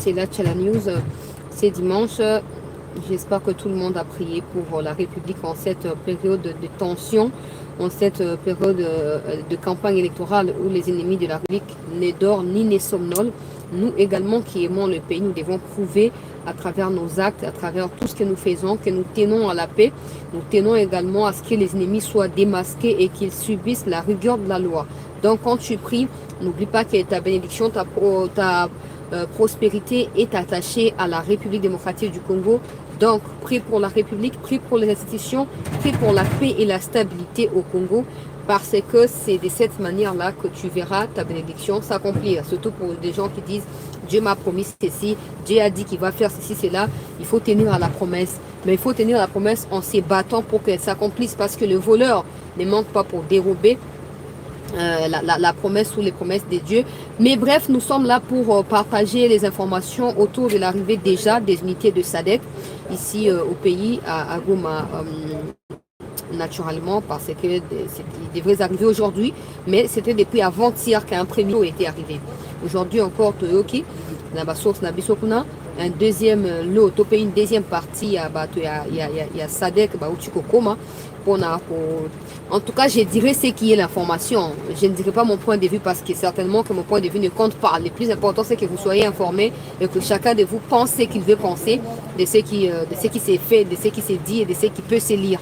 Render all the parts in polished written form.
c'est la Channel News. C'est dimanche. J'espère que tout le monde a prié pour la République en cette période de tension, en cette période de campagne électorale où les ennemis de la République ne dorment ni ne somnolent. Nous également qui aimons le pays, nous devons prouver à travers nos actes, à travers tout ce que nous faisons, que nous tenons à la paix. Nous tenons également à ce que les ennemis soient démasqués et qu'ils subissent la rigueur de la loi. Donc quand tu pries, n'oublie pas que ta bénédiction, ta prospérité est attachée à la République démocratique du Congo. Donc, prie pour la République, prie pour les institutions, prie pour la paix et la stabilité au Congo, parce que c'est de cette manière-là que tu verras ta bénédiction s'accomplir. Surtout pour des gens qui disent « Dieu m'a promis ceci, Dieu a dit qu'il va faire ceci, cela ». Il faut tenir à la promesse. Mais il faut tenir à la promesse en se battant pour qu'elle s'accomplisse, parce que le voleur ne manque pas pour dérober la promesse ou les promesses de Dieu. Mais bref, nous sommes là pour partager les informations autour de l'arrivée déjà des unités de SADC ici au pays, à Goma, naturellement, parce que il devrait arriver aujourd'hui, mais c'était depuis avant-hier qu'un premier lot était arrivé. Aujourd'hui encore, Toyoki, un deuxième lot, une deuxième partie, il y a SADC, Koma. En tout cas, je dirais ce qui est l'information. Je ne dirais pas mon point de vue parce que certainement que mon point de vue ne compte pas. Le plus important, c'est que vous soyez informés et que chacun de vous pense ce qu'il veut penser de ce qui s'est fait, de ce qui s'est dit et de ce qui peut se lire.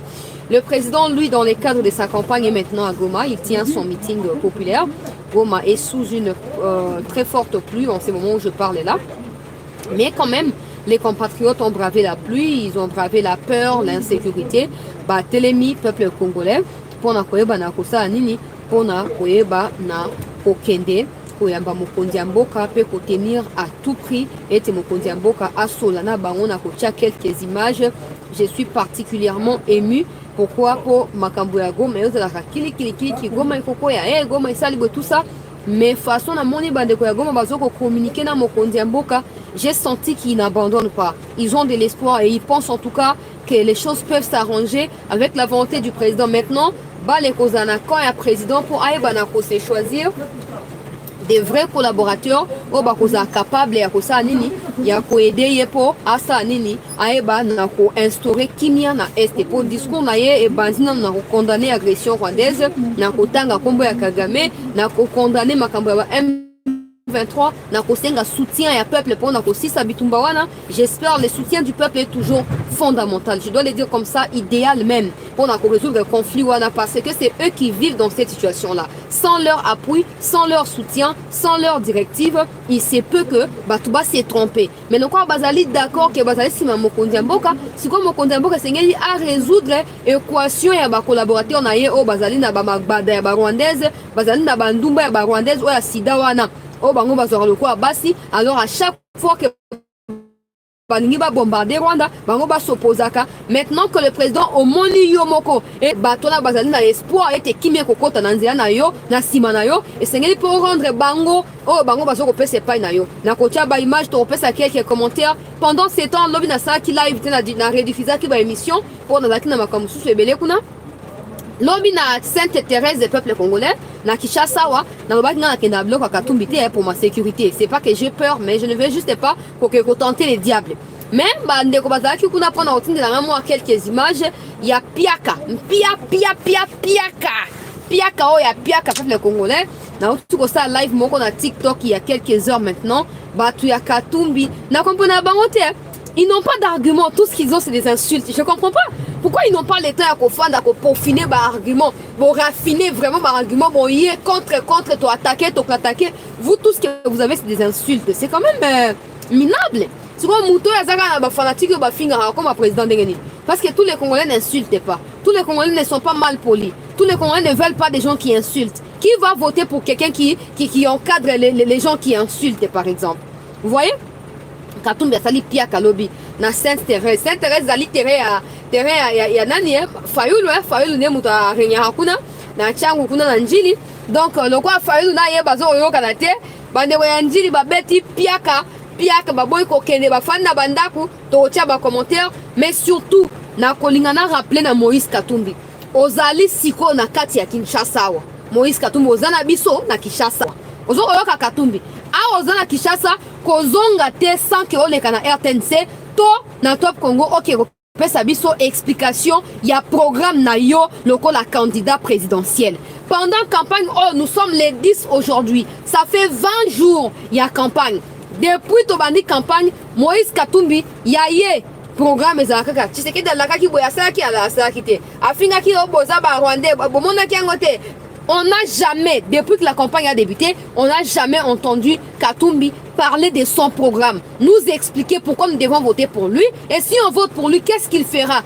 Le président, lui, dans le cadre de sa campagne, est maintenant à Goma. Il tient son meeting populaire. Goma est sous une très forte pluie en ce moment où je parle là. Mais quand même, les compatriotes ont bravé la pluie, ils ont bravé la peur, l'insécurité. Télémi, peuple congolais, pour na koyeba na kosa nini, pour na koyeba na kokende, koyamba mokonzi mboka peut contenir à tout prix et mokonzi mboka a solana bango na kotia quelques images. Je suis particulièrement ému. Pourquoi? Pour makambo ya Goma, la kili Goma ikoko ya Goma isali tout ça. Mais façon na moni bande ko ya Goma bazoko communiquer na mokonzi mboka, j'ai senti qu'ils n'abandonnent pas. Ils ont de l'espoir et ils pensent en tout cas que les choses peuvent s'arranger avec la volonté du président. Maintenant, les Kozana, quand il y a président pour Aïbanako, c'est choisir des vrais collaborateurs qui sont capables de aider pour instaurer Kimia na Est. Pour discours et Banzina na condamner l'agression rwandaise, na kotanga kombo ya Kagame, na condamner makambo ya M23, na kosenga soutien ya peuple pour na kosisa bitumba wana. J'espère le soutien du peuple est toujours fondamental. Je dois le dire comme ça, idéal même pour na résoudre le conflit wana, parce que c'est eux qui vivent dans cette situation là. Sans leur appui, sans leur soutien, sans leur directive, il se peut que Batouba s'est trompé. Mais donc bazali d'accord que bazali sima mokonzi mboka, si comme mokonzi mboka sengeli à résoudre équation ya ba collaborateur na ye o bazali na ba magbada ya ba rwandaise, bazali na ba ndumba ya ba rwandaise o ya sida wana. Oh, bango bazora le quoi basi, alors à chaque fois que balingi ba bombarder Rwanda, bango ba s'opposaka. Maintenant que le président Omoni Yomoko et batona bazali na espoir et kimie kokota na nzela na yo, na sima na yo, et sengeli pour rendre bango, oh bango bazoko pese pa na yo. Na kotia ba image to pesa quelques commentaires. Pendant ces temps, lobi na sa ki live na rediffuser ki ba émission pour na lakina makamusu ebele kuna. Lobi na Sainte Thérèse des peuples congolais, na Kinshasa wa, na lobaki na kenda bloc à Katumbité pour ma sécurité. C'est pas que j'ai peur, mais je ne veux juste pas pour que tenter les diables. Même ndeko bazaki kuna prendre routine de la moi quelques images, il y a Piaka, Piaka oh ya Piaka peuple congolais. Na tout ça live moko na TikTok il y a quelques heures maintenant, batu ya Katumbi, na kompona bangote. Ils n'ont pas d'argument, tout ce qu'ils ont c'est des insultes. Je comprends pas. Pourquoi ils n'ont pas le temps à peaufiner par argument, pour raffiner vraiment par argument, bon, y est contre, toi attaquer, toi attaquer. Vous, tout ce que vous avez, c'est des insultes. C'est quand même minable. C'est comme Mouto Yazaka, fanatique, comme un président de. Parce que tous les Congolais n'insultent pas. Tous les Congolais ne sont pas mal polis. Tous les Congolais ne veulent pas des gens qui insultent. Qui va voter pour quelqu'un qui encadre les gens qui insultent, par exemple? Vous voyez? Katumbi asali pia kalobi na Sainte Thérèse zali terrain ya nani Fayulu ne muto arenya hakuna na changu kuna na njili. Donc le quoi Fayulu na ye bazo yoka na te bande wa njili babeti piaka baboy ko kende ba fanda bandaku to tia ba commentaire. Mais surtout na kolingana rappeler na Moïse Katumbi ozali siko na kati ya Kinshasa wa Moïse Katumbi ozana biso na Kinshasa ozo oyoka Katumbi a ozana Kinshasa kozonga te sans que oleka na RTNC to na Top Congo OK pesa biso explication ya programme na yo lokola candidat présidentiel. Pendant campagne, oh, nous sommes les 10 aujourd'hui. Ça fait 20 jours il y a campagne. Depuis Tobandi campagne, Moïse Katumbi yaye programme ezalaka. Tu sais que dans la kaki boya ça qui a la ça qui te. Afinga ki oboza ba Rwandais, bomona ki ngote. On n'a jamais, depuis que la campagne a débuté, on n'a jamais entendu Katumbi parler de son programme, nous expliquer pourquoi nous devons voter pour lui. Et si on vote pour lui, qu'est-ce qu'il fera?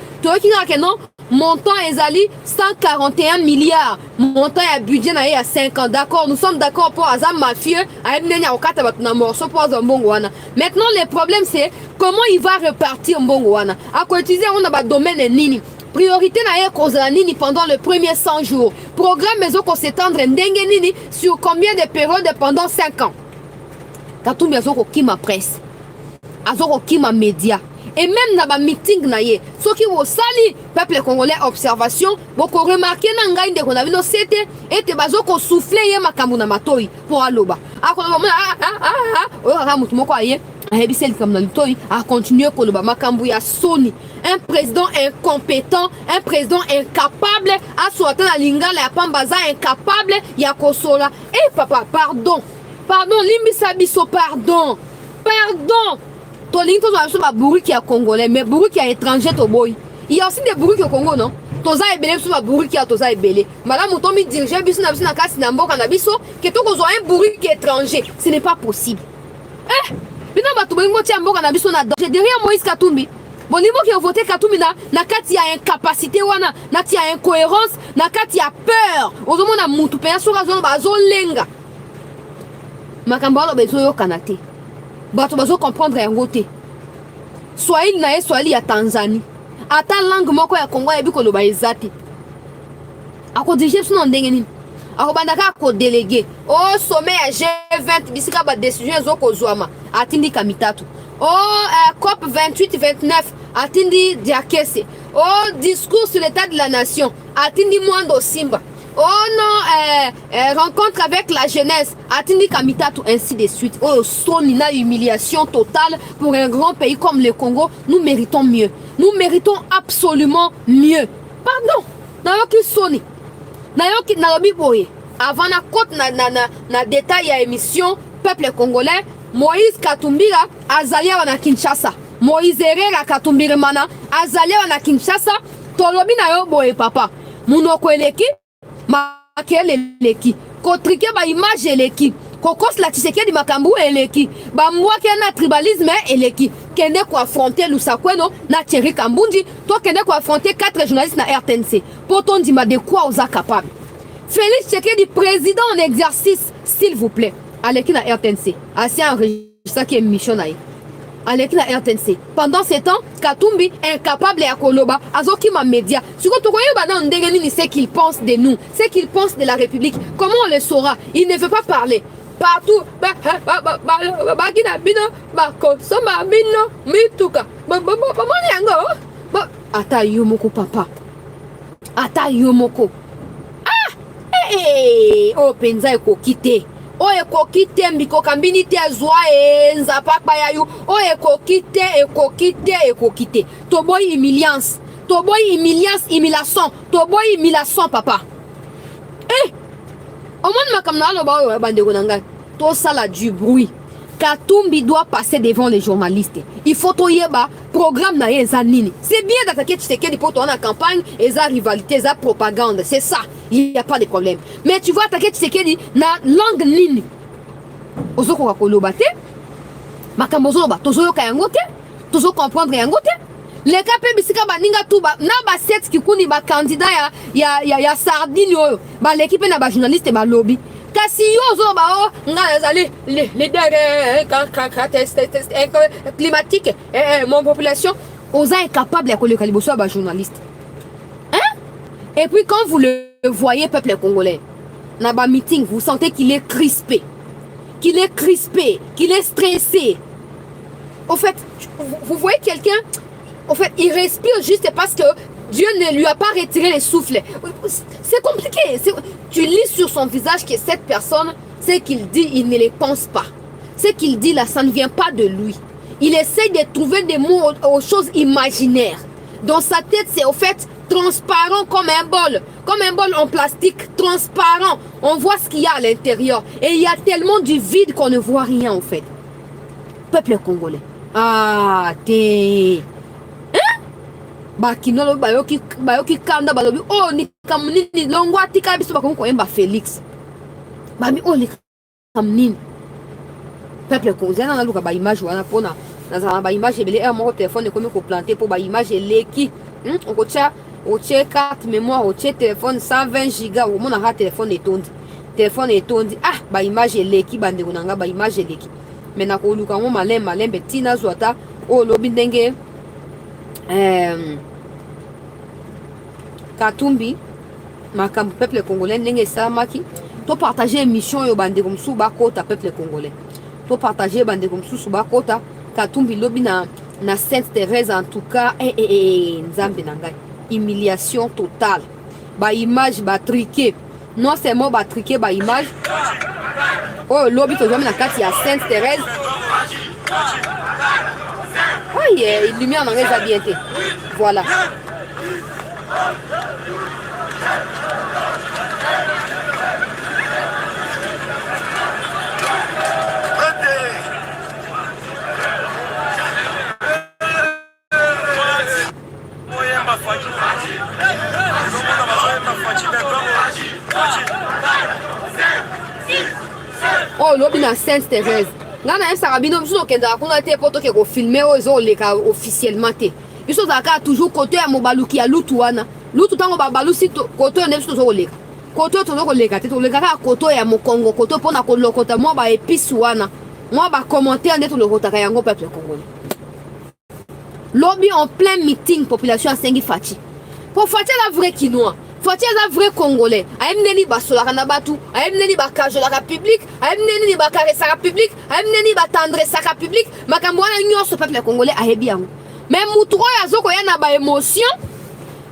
Montant Ezali 141 milliards. Montant et budget à 5 ans. D'accord, nous sommes d'accord pour Azam mafieux. Maintenant, le problème c'est comment il va repartir Mbongwana. À quoi utiliser on a domaine nini. Priorité na kozala nini pendant le premier 100 jours. Programme maison qu'on s'étendre ndenge nini sur combien de périodes pendant 5 ans. Katumbi azoko kima presse. Azoko kima média. Et même dans le meeting naie, ceux qui ont sali peuple congolais observation, beaucoup remarqué na ngai ndeko na bino c'était et te bazoko souffler ye makambu na matoi pour aloba. Mutu moko aye ahebiseli comme na litoi a continuer koloba makambu ya soni. Un président incompétent, un président incapable à sortir la lingala ya pambaza incapable ya kosola. Eh papa, pardon. Pardon, limbisa biso pardon. Pardon. Tolingi tozo ba bourri qui est congolais mais bourri qui est étranger to boy. Il y a aussi des bourri au Congo non. Toza ebele so ba bourri qui a toza ebele. Madame Mutombi dirigeait biso na biso na kasi na mboka na biso que to kozo un bourri qui est étranger. Ce n'est pas possible. Eh, bina ba to bengo tia mboka na biso na danger derrière Moïse Katumbi. Bon niveau qui a voté Katumbi na kati ya incapacité wana, na kati ya incohérence, na kati ya peur. Ozomona mutu pe so razo ba zo lenga. Makambo alo bezo yo kanate. Bato bazo comprendre yango te. Swahili na Swahili ya Tanzanie. Ata langue moko ya Congo ya biko loba ezati. Ako dirige sino ndenge nini? Ako bandaka ko délégué. Au sommet ya G20 bisika ba décision ezoko zwama. Atindi kamitatu. COP 28-29 atindi Diakese. Discours sur l'état de la nation atindi Mwando Simba. Rencontre avec la jeunesse atindi Kamitatu, ainsi de suite. Sonina humiliation totale pour un grand pays comme le Congo. Nous méritons mieux. Nous méritons absolument mieux. Pardon. Nayoki Soni. Nayoki Nalobi Boye. Avant na côte na détail à émission peuple congolais. Moïse Katumbira azalia wana Kinshasa. Moïse Herrera Katumbira mana azalia wana Kinshasa. Tolobi na yo boye papa. Munoko eleki, makele eleki. Kotrike ba image eleki. Kokos la Tshisekedi makambu eleki. Ba mwake na tribalisme eleki. Kende ko affronter Lusakweno na Thierry Kambundi. To kende ko affronter 4 journalistes na RTNC. Poton dima de quoi osa capable. Félix Tshisekedi président en exercice s'il vous plaît. Aleki na RTNC. Assez enregistré qui est mission naïe. Aleki na RTNC. Pendant ce temps, Katumbi incapable à Koloba, azoki ma média. Si vous voyez dans Ndegeni, c'est qu'il pense de nous, c'est qu'il pense de la République. Comment on le saura? Il ne veut pas parler. Partout, Ata yomoko papa. Ata yomoko. Ah! Oh penza eko kite. O ekokite mbiko kambini te zwa nzapa bayayu. O ekokite. Toboy humiliance. Humiliation. Toboy humiliation papa. Au moins makamna lo ba bandeko nanga. To sala du bruit. Katumbi doit passer devant les journalistes. Il faut toyeba programme na eza nini. C'est bien d'attaquer Tshisekedi pour ton campagne, eza rivalité, eza propagande, c'est ça. Il n'y a pas de problème. Mais tu vas attaquer Tshisekedi na langue nini. Ozoko ka koloba te. Makambozo ba tozo yoka yango te. Tozo comprendre yango te. Les capé bisika baninga tout ba na ba set kikundi ba candidat ya sardine oyo. Ba l'équipe na ba journaliste ba lobby. Kasi yozo ba nga ezali leader climatique mon population osa incapable ya koleka liboso ba journaliste. Hein? Et puis quand vous le voyez peuple congolais na ba meeting, vous sentez qu'il est crispé. Qu'il est stressé. Au fait, vous voyez quelqu'un, au fait, il respire juste parce que Dieu ne lui a pas retiré les souffles. C'est compliqué. Tu lis sur son visage que cette personne, Ce qu'il dit, il ne les pense pas. Ce qu'il dit là, ça ne vient pas de lui. Il essaye de trouver des mots aux choses imaginaires. Dans sa tête, c'est au fait transparent comme un bol en plastique, transparent. On voit ce qu'il y a à l'intérieur. Et il y a tellement du vide qu'on ne voit rien en fait. Peuple congolais. Ah, t'es... Hein? Bakinolo, bayoki kanda, balobi, oh, ni kamnini, longwa tika biso bakongo koyemba Félix. Bami, oh, ni kamnini. Peuple congolais, on a lu ba image wana pona. Dans ba image ebele mon téléphone comme ko planter pour ba image leki. On kocha carte mémoire, on téléphone 120 giga, on a téléphone etondi. Téléphone etondi. Ah, ba image leki bande konanga ba image leki. Mais na ko luka mo malin betina zwata o lobi ndenge Katumbi makambo peuple congolais ndenge samaki to partager émission yo bande comme sou ba kota peuple congolais. To partager bande comme sou ba kota Katumbi lobi na Sainte Thérèse en tout cas nzambe nangai humiliation totale ba image ba triqué non seulement ba triqué ba image oh lobi to jamais na kati ya Sainte Thérèse oh yeah lumière nangai za bien té voilà oh lobi na Sainte Thérèse ngana em sarabino biso kenda kuna te poto ke ko filmer ozo leka officiellement te biso zaka toujours côté ya mobaluki ya lutu wana lutu tango babalusi côté ne biso zo leka côté to zo leka te to leka ka côté ya mokongo côté pona ko lokota mo ba épice wana mo ba commentaire ne to lokota ka yango peuple congolais lobi en plein meeting population a sengi Fati pour Fati la vraie quinoa Fati la vrai congolais aime neni basola kana batu aime neni bakajola ka public aime neni bakaresa ka public aime neni batendresa ka public makambo wana nyonso peuple congolais ayebi yango mais mutu oyo azoko ya na ba émotion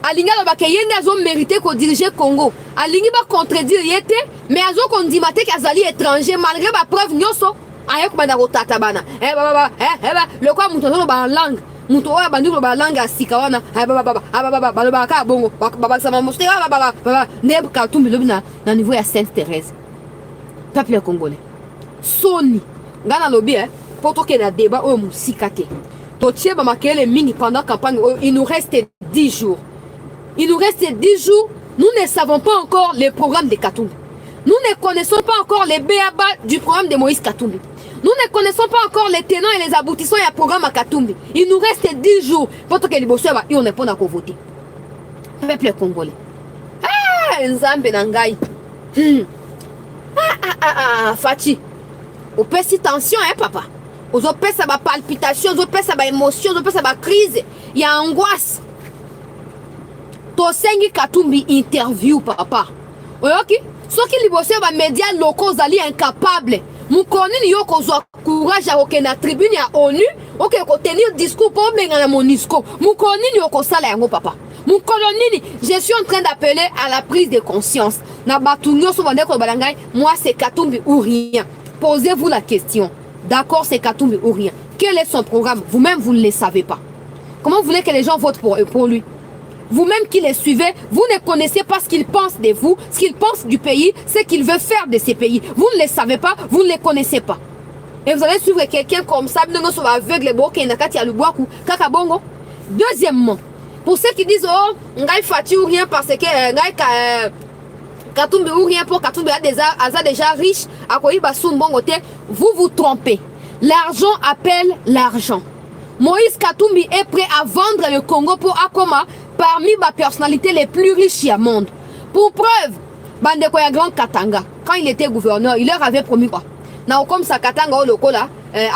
alinga lo bakeyende azo mériter ko diriger Congo alingi ba contredire yete mais azoko ndima te ki azali étranger malgré ba preuve nyonso ayeko banda ko tata bana le quoi mutu zo ba langue mutu oyo bandi ba langue asika wana baba ka bongo baba sama moste baba ne Katumbi lobi na niveau ya Sainte Thérèse peuple congolais soni ngana lobi poto ke na débat oyo musika te totie ba makele mingi pendant campagne il nous reste 10 jours il nous reste 10 jours nous ne savons pas encore les programmes de Katumbi nous ne connaissons pas encore les béaba du programme de Moïse Katumbi. Nous ne connaissons pas encore les tenants et les aboutissants du programme à Katumbi. Il nous reste 10 jours pour que les bosseurs et on ne peut pas voter. Peuple congolais. Ah, Nzambe Nangai. Fati. On peut si tension, hein, papa. On peut ça va palpitation, on peut ça va émotion, on peut ça va crise. Il y a angoisse. Tosengi Katumbi interview, papa. Ok? Ceux qui les bosseurs va médias locaux zali incapables. Mukoni ni yo kozwa courage à okena tribune ya ONU, ok ko tenir discours pour benga na Monisco. Mukoni ni yo kosala yango papa. Mukoloni, je suis en train d'appeler à la prise de conscience. Na batunyo so bande ko balangay, moi c'est Katumbi ou rien. Posez-vous la question. D'accord, c'est Katumbi ou rien. Quel est son programme? Vous-même vous ne le savez pas. Comment vous voulez que les gens votent pour lui? Vous-même qui les suivez, vous ne connaissez pas ce qu'il pense de vous, ce qu'il pense du pays, ce qu'il veut faire de ces pays. Vous ne le savez pas, vous ne les connaissez pas. Et vous allez suivre quelqu'un comme ça, aveugle, kakabongo. Deuxièmement, pour ceux qui disent, oh, Ngai Fati ou rien parce que Ngai Katumbi ou rien pour Katumbi a déjà riche, à quoi vous vous trompez. L'argent appelle l'argent. Moïse Katumbi est prêt à vendre le Congo pour Akoma parmi les personnalités les plus riches du monde. Pour preuve, Bandekoya Grand Katanga, quand il était gouverneur, il leur avait promis quoi? Na comme ça Katanga au loco là,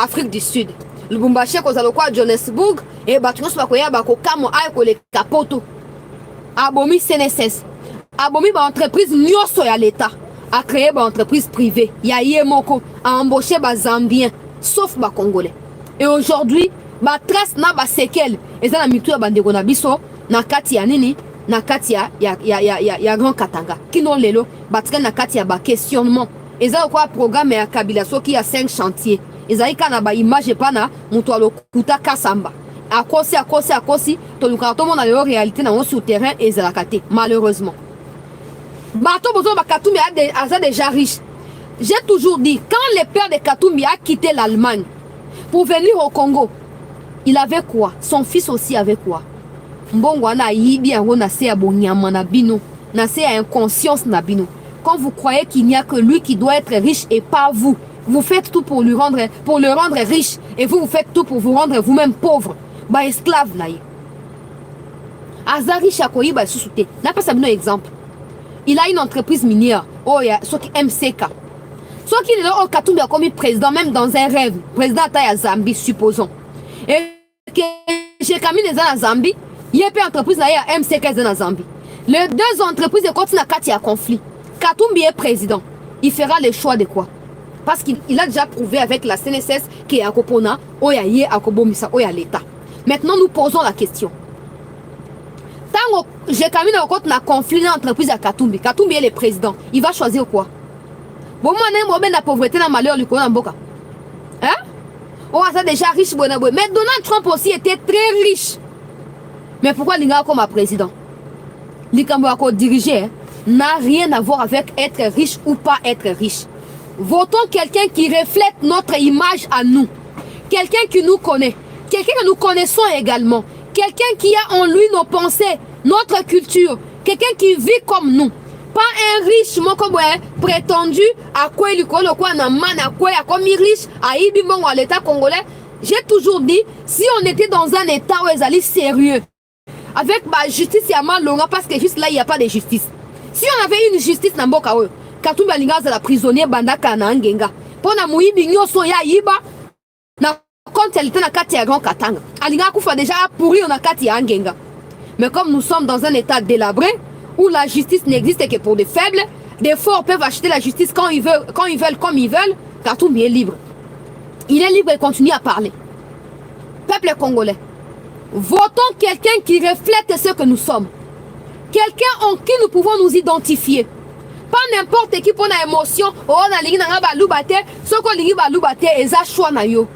Afrique du Sud. Le Bumbaché kozalokwa Johannesburg et Batros Bakoya Bako Kamo Aiko le Kapoto. Abomi CNSS. Abomi ba entreprise nyoso ya l'État. A créé ba entreprise privée. Ya Yemoko a embauché ba Zambiens, sauf ba Congolais. Et aujourd'hui, ba trace na ba séquelle. Et ça la mitou ya bandeko na biso na kati ya nini? Na kati ya Grand Katanga. Kino lelo ba trace na kati ya ba questionnement. Et ça quoi programme à Kabila qui a 5 chantiers. Et ça y a une image pas na mutualo kuta kasamba. À cause, tout le monde a la réalité dans le souterrain et ça malheureusement. Bateau besoin de Katoumi a déjà riche. J'ai toujours dit, quand le père de Katoumi a quitté l'Allemagne pour venir au Congo, il avait quoi? Son fils aussi avait quoi? Mbongo na yibi yango na se ya bonyama na bino, na se ya inconscience na bino. Quand vous croyez qu'il n'y a que lui qui doit être riche et pas vous, vous faites tout pour le rendre riche et vous faites tout pour vous rendre vous-même pauvre. Ba esclave na ye. Azari Chakoyi ba sousouté. N'a pas un exemple. Il a une entreprise minière. Oh ya, ce qui MCK. Ce qui est là au Katumbi a commis président même dans un rêve. Président à Zambie supposons. Et que j'ai commis des ans à Zambie. Il y a une entreprise là à MCK dans Zambie. Les deux entreprises continuent à conflit. Katumbi est président. Il fera le choix de quoi? Parce qu'il a déjà prouvé avec la CNSS qui est à Kopona, Oya Ye à Kobomisa, Oya l'État. Maintenant, nous posons la question. Tant que j'ai quand même un conflit dans l'entreprise à Katumbi, Katumbi est le président. Il va choisir quoi? Bon, moi, je la pauvreté, dans le malheur, du Mboka. Hein? Oh, ça déjà riche, mais Donald Trump aussi était très riche. Mais pourquoi il a comme président? L'Ikambo diriger n'a rien à voir avec être riche ou pas être riche. Votons quelqu'un qui reflète notre image à nous. Quelqu'un qui nous connaît. Quelqu'un que nous connaissons également. Quelqu'un qui a en lui nos pensées, notre culture. Quelqu'un qui vit comme nous. Pas un riche, comme prétendu, à quoi il quoi na man, à quoi comme riche, à Ibimon, à l'État congolais. J'ai toujours dit, si on était dans un État où ils allaient sérieux, avec ma justice, il y a mal Laurent, parce que juste là, il n'y a pas de justice. Si on avait une justice, Namboka, Katumbi Alinga, c'est la prisonnier Bandaka na Ngenga. Pour na Mouibi, Nyoso ya Iba, na quand elle était dans Katia Grand Katanga. Alinga Koufa déjà pourri on a Katia Ngenga. Mais comme nous sommes dans un état délabré, où la justice n'existe que pour des faibles, des forts peuvent acheter la justice quand ils veulent, comme ils veulent, Katumbi est libre. Il est libre et continue à parler. Peuple congolais, votons quelqu'un qui reflète ce que nous sommes. Quelqu'un en qui nous pouvons nous identifier. Pas n'importe qui pour une émotion. Oh, na lingi na balubate. Ce qu'on lingi balubate, eza choix na yo.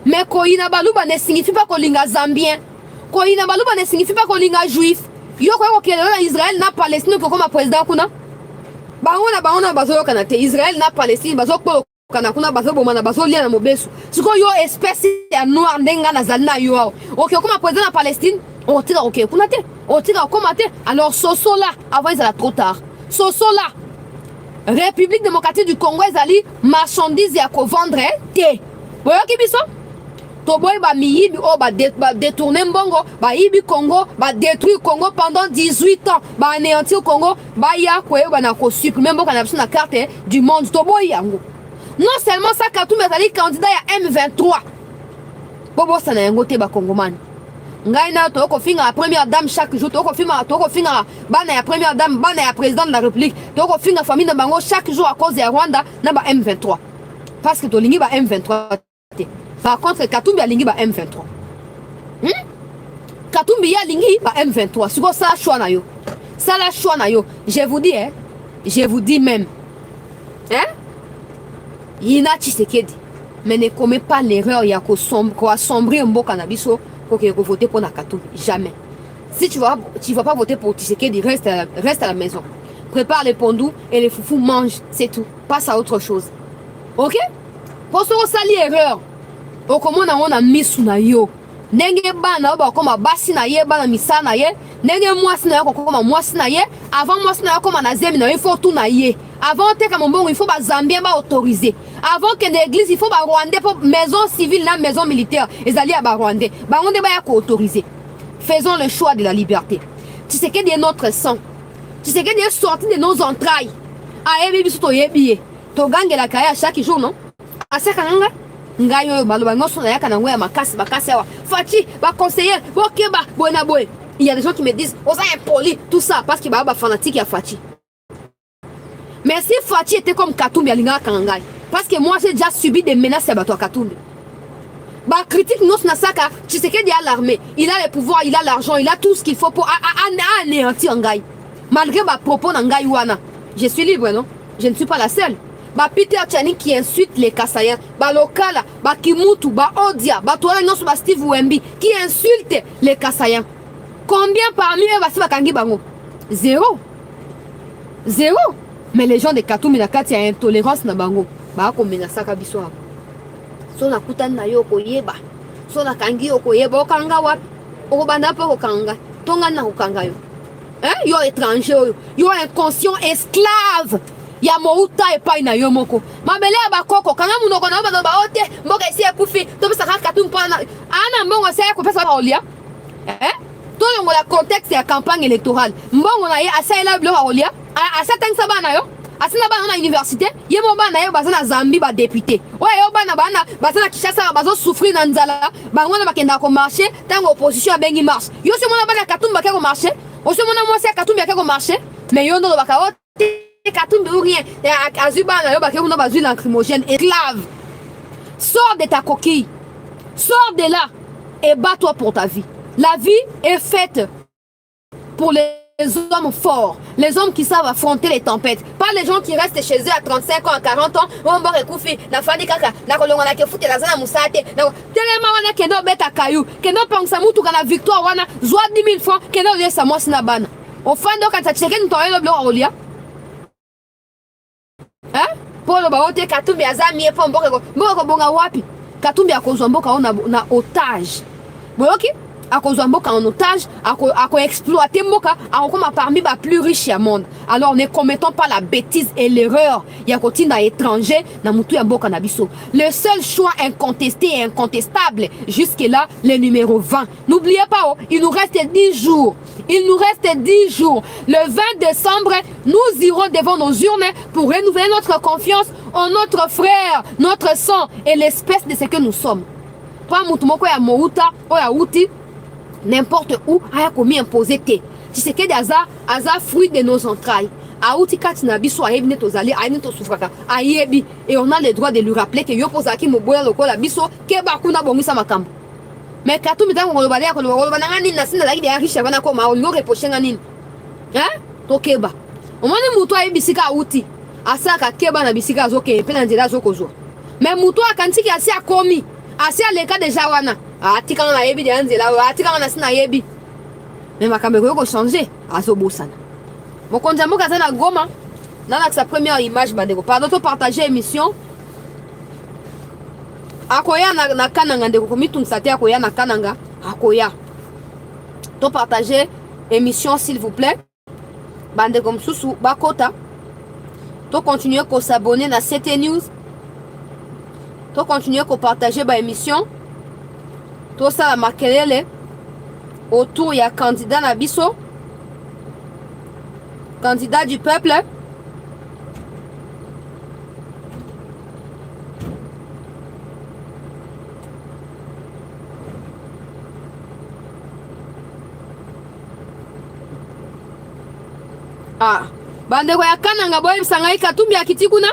Mais koina baluba ne signifie pas qu'on linga zambien. Koina baluba ne signifie pas qu'on linga juif. Yo kwa que Israël na Palestine comme président kuna. Baona bazo kanate. Israël na Palestine bazo ko kana kuna bazo bomana bazo lia na mobesu. Siko yo espèce ya noir ndenga na zalna yo. OK comme président na Palestine, on tira OK kuna te. On tira comme te. Alors Soso là, avant ils allaient trop tard. Soso là. République démocratique du Congo, ils allaient marchandises à vendre thé. Vous voyez qui biso? Toboy ba miyibi o ba détourner Mbongo, ba yibi Congo, ba détruire Congo pendant 18 ans, ba anéantir Congo, ba ya kwe ba na ko supprimer Mbongo na biso na carte du monde. Toboy yango. Non seulement ça, Katumbi est candidat à M23. Bobo ça na yango te ba Congoman. Ngai na toko finga la première dame chaque jour, toko finga bana ya première dame, bana ya président de la République, toko finga famille de bango chaque jour à cause de Rwanda na ba M23. Parce que to lingi ba M23. Par contre Katumbi a lingi ba M23. Katumbi ya lingi ba M23. Siko ça choix na yo. Ça la choix na yo. Je vous dis même. Hein? Yina Tshisekedi. Mais ne commets pas l'erreur ya ko assombrir Mboka na biso. Pour que vous votez pour Nakatumbi. Jamais. Si tu vas pas voter pour Tshisekedi, reste à la maison. Prépare les pondous et les foufous mangent. C'est tout. Passe à autre chose. Ok? Pour ce sali erreur. Au comment on a mis sous na yo. Nenge bana ba comme basi na ye bana misa na ye. Nenge mwasi na yo comme mwasi na ye. Avant mwasi na yo comme na zemi na il faut tout na ye. Avant te comme bon il faut ba Zambien ba autoriser. Avant que l'église il faut ba Rwandais pour maison civile la maison militaire. Ils allaient à ba Rwandais. Ba Rwandais ba ya ko autoriser. Faisons le choix de la liberté. Tu sais qu'il y a notre sang. Tu sais qu'il est sorti de nos entrailles. Ah ebi biso to yebi. To gange la kaya chaque jour non? Aseka nanga ngayo baloba ngoso na yaka na ngoya makasi wa. Fati ba conseiller bokeba bona boy. Il y a des gens qui me disent "Osa impoli tout ça parce que ba fanatique ya Fati." Mais si Fati était comme Katumbi alinga kangai parce que moi j'ai déjà subi des menaces à toi Katumbi. Bah critique nous na saka, tu sais qu'il y a l'armée, il a le pouvoir, il a l'argent, il a tout ce qu'il faut pour anéantir Ngai. Malgré ma propos Ngai wana. Je suis libre non? Je ne suis pas la seule. ba Peter Tchani qui insulte les Kassaïens, ba Lokala, ba Kimutu, ba Odia, ba Toala Nyonso, ba Steve Wemby qui insulte les Kassaïens. Combien parmi eux va se bakangi bango? Zéro. Zéro. Mais les gens de Katoumi na kati ya intolérance na bango, ba ko menasaka biso. So na kutani na yo koyeba. So na kangi yo koyeba okanga wapi? Okobanda pa okanga. Tonga na okanga yo. Hein? Yo étranger yo inconscient esclave. Ya mouta epai na yo moko. Mabele ya bakoko kanga munoko na ba ote mboka esi ekufi. To pesa Katoumi pana ana mbongo se ko pesa ba olia. Hein? To longo la contexte ya campagne électorale. Mbongo na ye asaela blo olia. Asatang sabana yo. Asina bana na université, yemo bana yo bazana Zambie ba député. Ouais yo bana bazana Kinshasa bazo souffrir na nzala, bango na bakenda ko marcher, tango opposition a bengi marche. Yo se mona bana Katoumi ba ko marcher, o se mona moi se Katoumi ba ko marcher, mais yo ndo ba ka Katoumi ou rien. Azubana yo ba ko na bazu lacrymogène esclave. Sors de ta coquille. Sors de là et bats-toi pour ta vie. La vie est faite pour les hommes forts, les hommes qui savent affronter les tempêtes, pas les gens qui restent chez eux à 35 ans, à 40 ans, on va rekoufi, na fandi kaka, na kolonga na kefuti na zana musate, na tellement wana kendo beta kayu, kendo pangsa mutu kana victoire wana, zwa 10 000 francs, kendo lesa mwasi na bana. Au fond donc quand tu cheke ntoyo blo olia. Hein? Polo ba ote Katoumi azami efo mboko bonga wapi? Katoumi akozwa mboka na otage. Boyoki? À mboka en otage, à exploiter mboka, à comme parmi les plus riches du monde. Alors ne commettons pas la bêtise et l'erreur. Il y a continue étranger na mutu ya mboka na biso. Le seul choix incontesté et incontestable jusque là le numéro 20. N'oubliez pas, oh, il nous reste 10 jours. Il nous reste 10 jours. Le 20 décembre, nous irons devant nos urnes pour renouveler notre confiance en notre frère, notre sang et l'espèce de ce que nous sommes. Pas mutu moko ya mouta ou ya outi n'importe où, a commis imposé te. Tu sais que des fruit de nos entrailles. Aouti katina biso ayebi ne tozali ayini to souffraka ayebi et on a le droit de lui rappeler que yo pozaki moboya lokola biso ke bakuna bongisa makambo. Mais Katoumi tango kolobale ko lobana ngani na sinda laki de riche bana ko ma yo reprocher ngani. Hein? To keba. Omoni muto ayebi sika aouti. Asaka keba na bisika azoke pe na nzela azokozwa. Mais muto akantiki asi akomi. Asi aleka deja wana. Atika na yebi de nzela atika na sina yebi. Mais makambo ko changer azobosana. Mokonzi mboka za na Goma na sa première image bandeko pardon to partager émission akoya na kananga ndeko komitungisa te akoya na kananga akoya to partager émission s'il vous plaît bandeko msusu bakota to continuer ko s'abonner na CT News to continuer ko partager ba émission to ça makelele autour ya candidat na biso candidat du peuple. Ah, bandeko ya kananga boye bisanga Katumbi akiti kuna.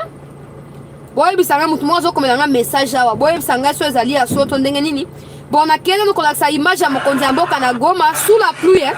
Boye bisanga mutu mozo komelanga message awa. Boye bisanga so ezali ya soto ndenge nini. Bon na kele no kola sa image ya mokonzi mboka na Goma sous la pluie.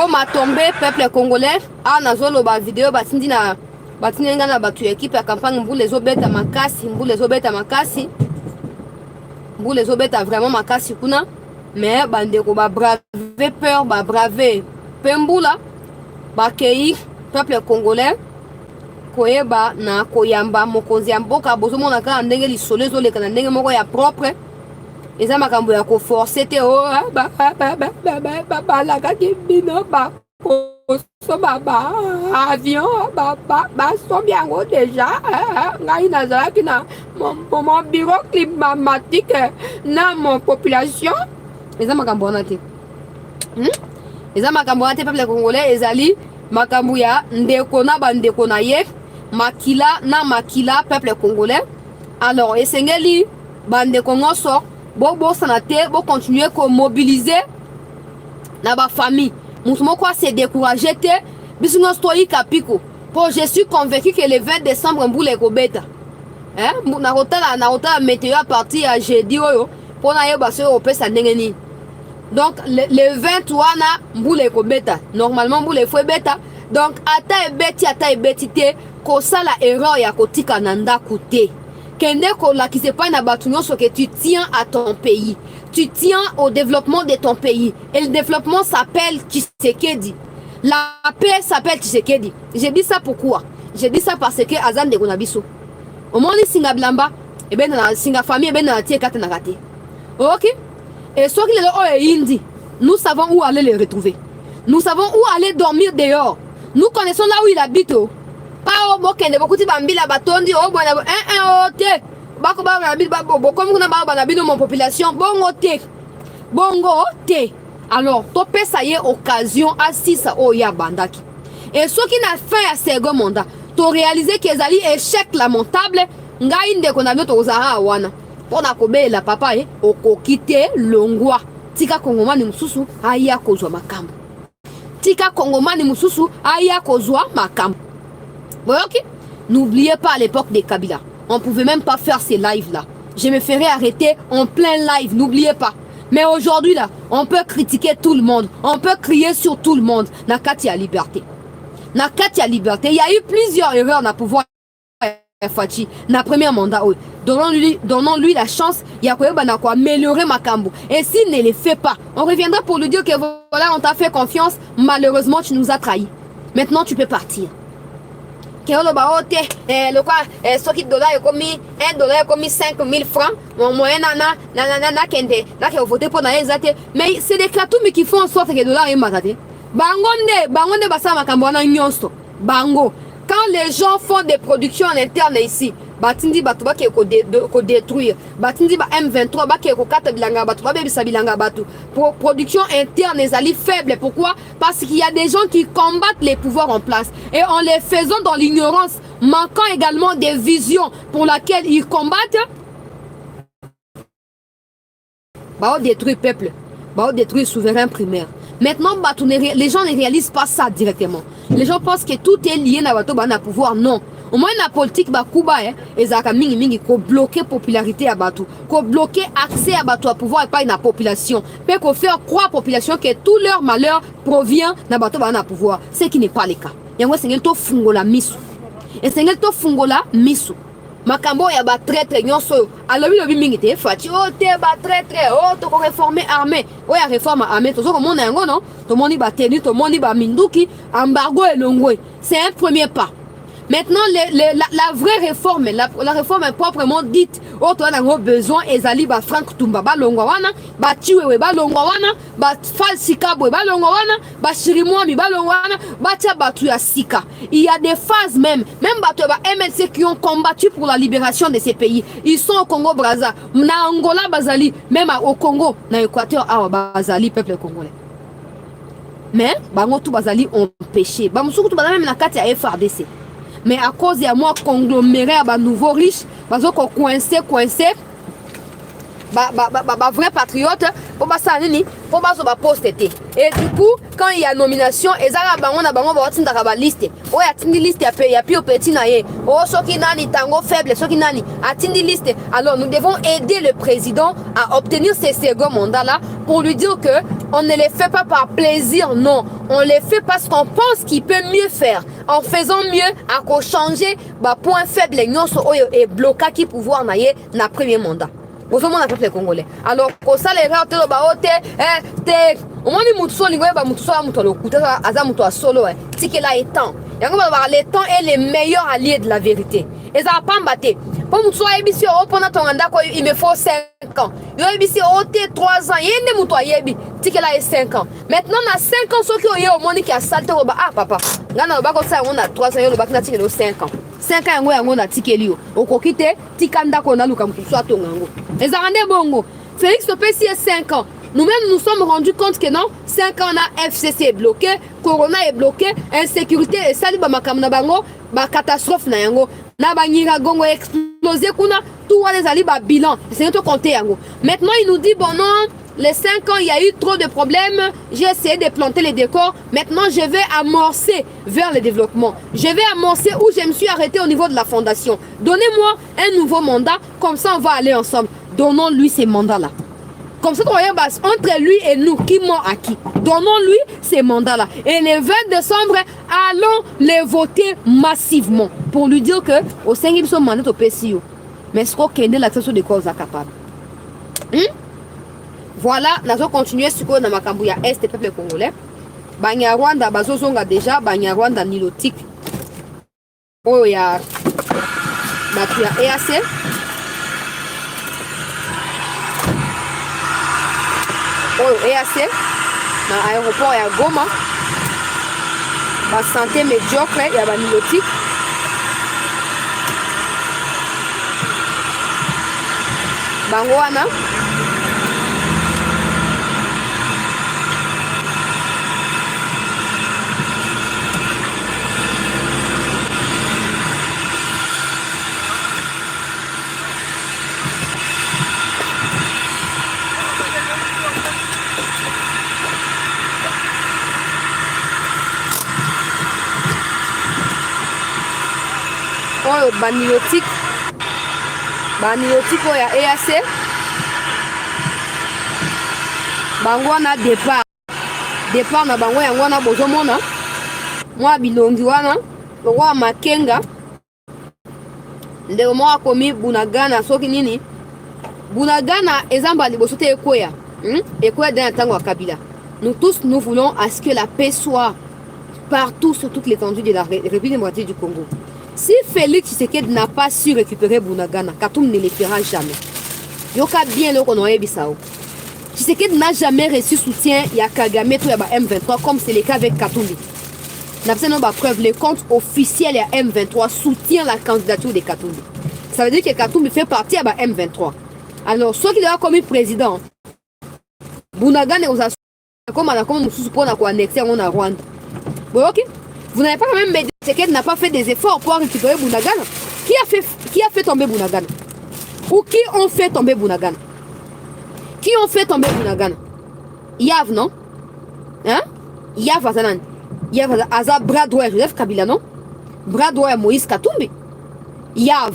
oh ma tombé peuple congolais ah nazolo ba vidéo batindi na batinenga na batu équipe ya campagne mbule zobeta makasi mbule zobeta makasi mbule zobeta vraiment makasi kuna mais bandeko ba braver peur ba braver pembula ba kei peuple congolais koyeba na koyamba mokonzi ya mboka bozomona kaka ndenge lisolo ezoleka na ndenge moko ya propre eza makambo ya koforce te o balakaki bino bakoso baavion basombi yango deja ngai nazalaki na mon bureau climatique na mon population eza makambo wana te eza makambo wana te peuple congolais ezali makambo ya ndeko na bandeko na ye makila na makila peuple congolais alors esengeli bandeko nyonso bosana te continuer ko mobiliser na ba famille mutu moko se décourager te biso nyonso toyika piko po je suis convaincu que le 20 décembre mbula ekobeta na kotala météo à partir ya jeudi oyo mpo na yeba soki opesa ndenge nini donc le 20 wana mbula ekobeta normalement mbula efo ebeta donc ata ebeti te kosala erreur ya kotika na ndako te kende kolakisa epai na bato nyonso que tu tiens à ton pays, tu tiens au développement de ton pays et le développement s'appelle Tshisekedi, la paix s'appelle Tshisekedi. J'ai dit ça pourquoi? J'ai dit ça parce que azan de gonabiso au moins les singa blamba et ben na singa famille et ben na tie kate na kate ok et ceux qui les indi nous savons où aller les retrouver, nous savons où aller dormir dehors, nous connaissons là où il habite pas au bokende bokuti bambila batondi o bwana o te bako ba na bilba bo comme kuna ba na bino mon population bongo te alors to pesa ye occasion assisa o ya bandaki et ceux qui n'a fait à second mandat to réaliser que ezali échec lamentable ngai ndeko na bino to zara wana pona kobela papa okokite longwa tika kongomani mususu aya kozwa makambo tika kongomani mususu aya kozwa makambo. Ok, n'oubliez pas à l'époque des Kabila, on pouvait même pas faire ces lives là. Je me ferais arrêter en plein live, n'oubliez pas. Mais aujourd'hui là, on peut critiquer tout le monde, on peut crier sur tout le monde. Nakati à liberté. Nakati à liberté. Il y a eu plusieurs erreurs dans pouvoir Fachi, na premier mandat. Donnons-lui la chance, il y a quoi améliorer Makambo. Et s'il ne le fait pas, on reviendra pour lui dire que voilà, on t'a fait confiance, malheureusement tu nous as trahis. Maintenant tu peux partir. Le quoi, ce qui dollar est commis, $1 est commis 5000 francs, mon moyen là voté pour mais c'est des cartons qui font en sorte que le dollar est maté. Bangonde basa makambona nyonso. Bango. Quand les gens font des productions en interne ici, batindi batu ba ko détruire. Batindi ba M23 ba ko kata bilanga batu ba bebisa bilanga batu. Production interne ezali faible. Pourquoi? Parce qu'il y a des gens qui combattent les pouvoirs en place et en les faisant dans l'ignorance, manquant également des visions pour laquelle ils combattent. Bah on détruit peuple, bah on détruit souverain primaire. Maintenant, les gens ne réalisent pas ça directement. Les gens pensent que tout est lié à pouvoir. Non. Au moins, la politique, et ça a bloquer la popularité à Batou, bloquer l'accès à Batou à pouvoir et pas la population. Mais qu'on fait croire à la population que tout leur malheur provient de Batou à pouvoir. Ce qui n'est pas le cas. Et moi, c'est que fungola misu. Et c'est que fungola misu. Makambo ya ba traître nyonso alobi lobi mingi te fati o te ba traître o to ko réformer armée o ya réforme armée to zo ko mona yango non to moni ba tenu to moni ba minduki embargo elongwe c'est un premier pas. Maintenant la vraie réforme la réforme est proprement dite o to na ngo besoin ezali ba Frank Tumba ba longwa wana ba Chiwewe ba longwa wana ba Falsikabwe ba longwa wana ba Shirimwami ba longwa wana ba tia batu ya sika. Il y a des phases même batu ba MLC qui ont combattu pour la libération de ces pays. Ils sont au Congo Brazza, na Angola bazali, même au Congo, na Équateur awa bazali peuple congolais. Mais bango tout bazali ont péché. Ba musuku tout bazali même na kati ya FRDC. Mais à cause de moi congloméré à nouveau riche, parce qu'on coincé, vrai patriote pour ça nini pour ça poste et du coup quand il y a nomination ezala bango na bango ba tinda ka ba liste o ya tindi liste ya pi au petit na ye o soki nani tango faible soki nani atindi liste. Alors nous devons aider le président à obtenir ces second mandats là pour lui dire que on ne les fait pas par plaisir, non, on les fait parce qu'on pense qu'il peut mieux faire en faisant mieux à quoi changer ba point faible et bloquer qui pouvoir na ye na premier mandat. Au moins on a peuple congolais. Alors pour ça les gens te ba ote au moins ni mutuso lingo ba mutuso muto lokuta aza muto solo tike là étant. Yango ba le temps est le meilleur allié de la vérité. Et ça pas mbaté. Pour mutuso ebisi o pendant ton anda ko il me faut 5 ans. Yo ebisi ote 3 ans. Yende muto yebi tike là est 5 ans. Maintenant na 5 ans ceux qui au monde qui a salté ba ah papa. Ngana ba ko ça on a 3 ans yo ba na tike 5 ans. 5 ans yango na tikeli yo okokite tikanda ko na luka mutuso atongango ezarande bongo Félix Tshisekedi est 5 ans. Nous-mêmes nous sommes rendus compte que non 5 ans na FCC est bloqué, Corona est bloqué, insécurité et sali ba makamna bango ba catastrophe na yango na banyira gongo explosé kuna tout les ali ba bilan c'est tout compter yango. Maintenant il nous dit bon non les 5 ans, il y a eu trop de problèmes. J'ai essayé de planter les décors. Maintenant, je vais amorcer vers le développement. Je vais amorcer où je me suis arrêté au niveau de la fondation. Donnez-moi un nouveau mandat. Comme ça, on va aller ensemble. Donnons-lui ces mandats-là. Comme ça, entre lui et nous, qui m'ont acquis. Donnons-lui ces mandats-là. Et le 20 décembre, allons les voter massivement. Pour lui dire que au 5e son mandat au PCO. Mais ce qu'on a l'accès de causes capable. Voilà, nous allons continuer sur le Makambu ya Est peuple congolais. Banyarwanda bazozonga déjà, Banyarwanda nilotique. Oh ya batu ya EAC. Oh EAC na aéroport ya Goma. Ba santé médiocre ya ba nilotique. Bangoana oyo banilotique oyo ya EAC bango wana départ na bango yango wana bozomona mwa bilongi wana lokwa makenga ndeko moko akomi Bunagana soki nini Bunagana ezamba liboso te ekweya ekweya dans ntango ya Kabila. Nous tous nous voulons à ce que la paix soit partout sur toute l'étendue de la République démocratique du Congo. Si Félix Tshisekedi n'a pas su récupérer Bunagana, Katoum ne le fera jamais. Yoka bien le qu'on a bisao. Tshisekedi n'a jamais reçu soutien ya Kagame tout ya M23 comme c'est le cas avec Katumbi. N'a pas preuve le compte officiel ya M23 soutient la candidature de Katumbi. Ça veut dire que Katumbi fait partie ya M23. Alors ceux qui doivent comme président Bunagana aux comme à la comme nous pour annexer en Rwanda. Bon, ok. Vous n'avez pas quand même mais Tshisekedi n'a pas fait des efforts pour récupérer Bunagana. Qui a fait tomber Bunagana? Ou qui ont fait tomber Bunagana? Qui ont fait tomber Bunagana? Yav, non? Hein? Yav Azanan. Yav Aza Bradoué Joseph Kabila, non? Bradoué Moïse Katumbi. Yav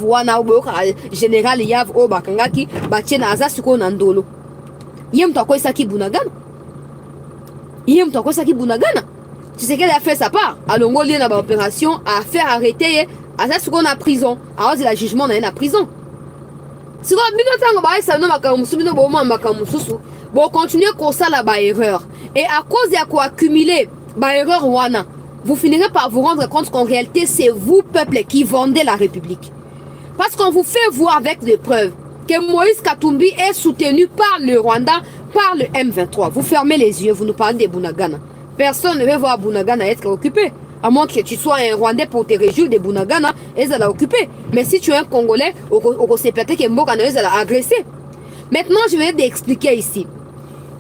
wana oboka général Yav Obakangaki Batiena Aza Suko Nandolo. Yem to quoi ça qui Bunagana? Yem to quoi ça qui Bunagana? Tu sais qu'elle a fait sa part. Alors, on a une opération à faire arrêter à ça ce qu'on a prison. Alors, c'est la jugement dans la prison. Si on continue comme ça la erreur. Et à cause de quoi accumuler erreur wana, vous finirez par vous rendre compte qu'en réalité, c'est vous, peuple, qui vendez la République. Parce qu'on vous fait voir avec des preuves que Moïse Katumbi est soutenu par le Rwanda, par le M23. Vous fermez les yeux, vous nous parlez de Bunagana. Personne ne veut voir Bunagana être occupé. À moins que tu sois un Rwandais pour te réjouir de Bunagana, ils allaient occupé. Mais si tu es un Congolais, on sait peut-être que Mbokana ils allaient agresser. Maintenant, je vais t'expliquer ici.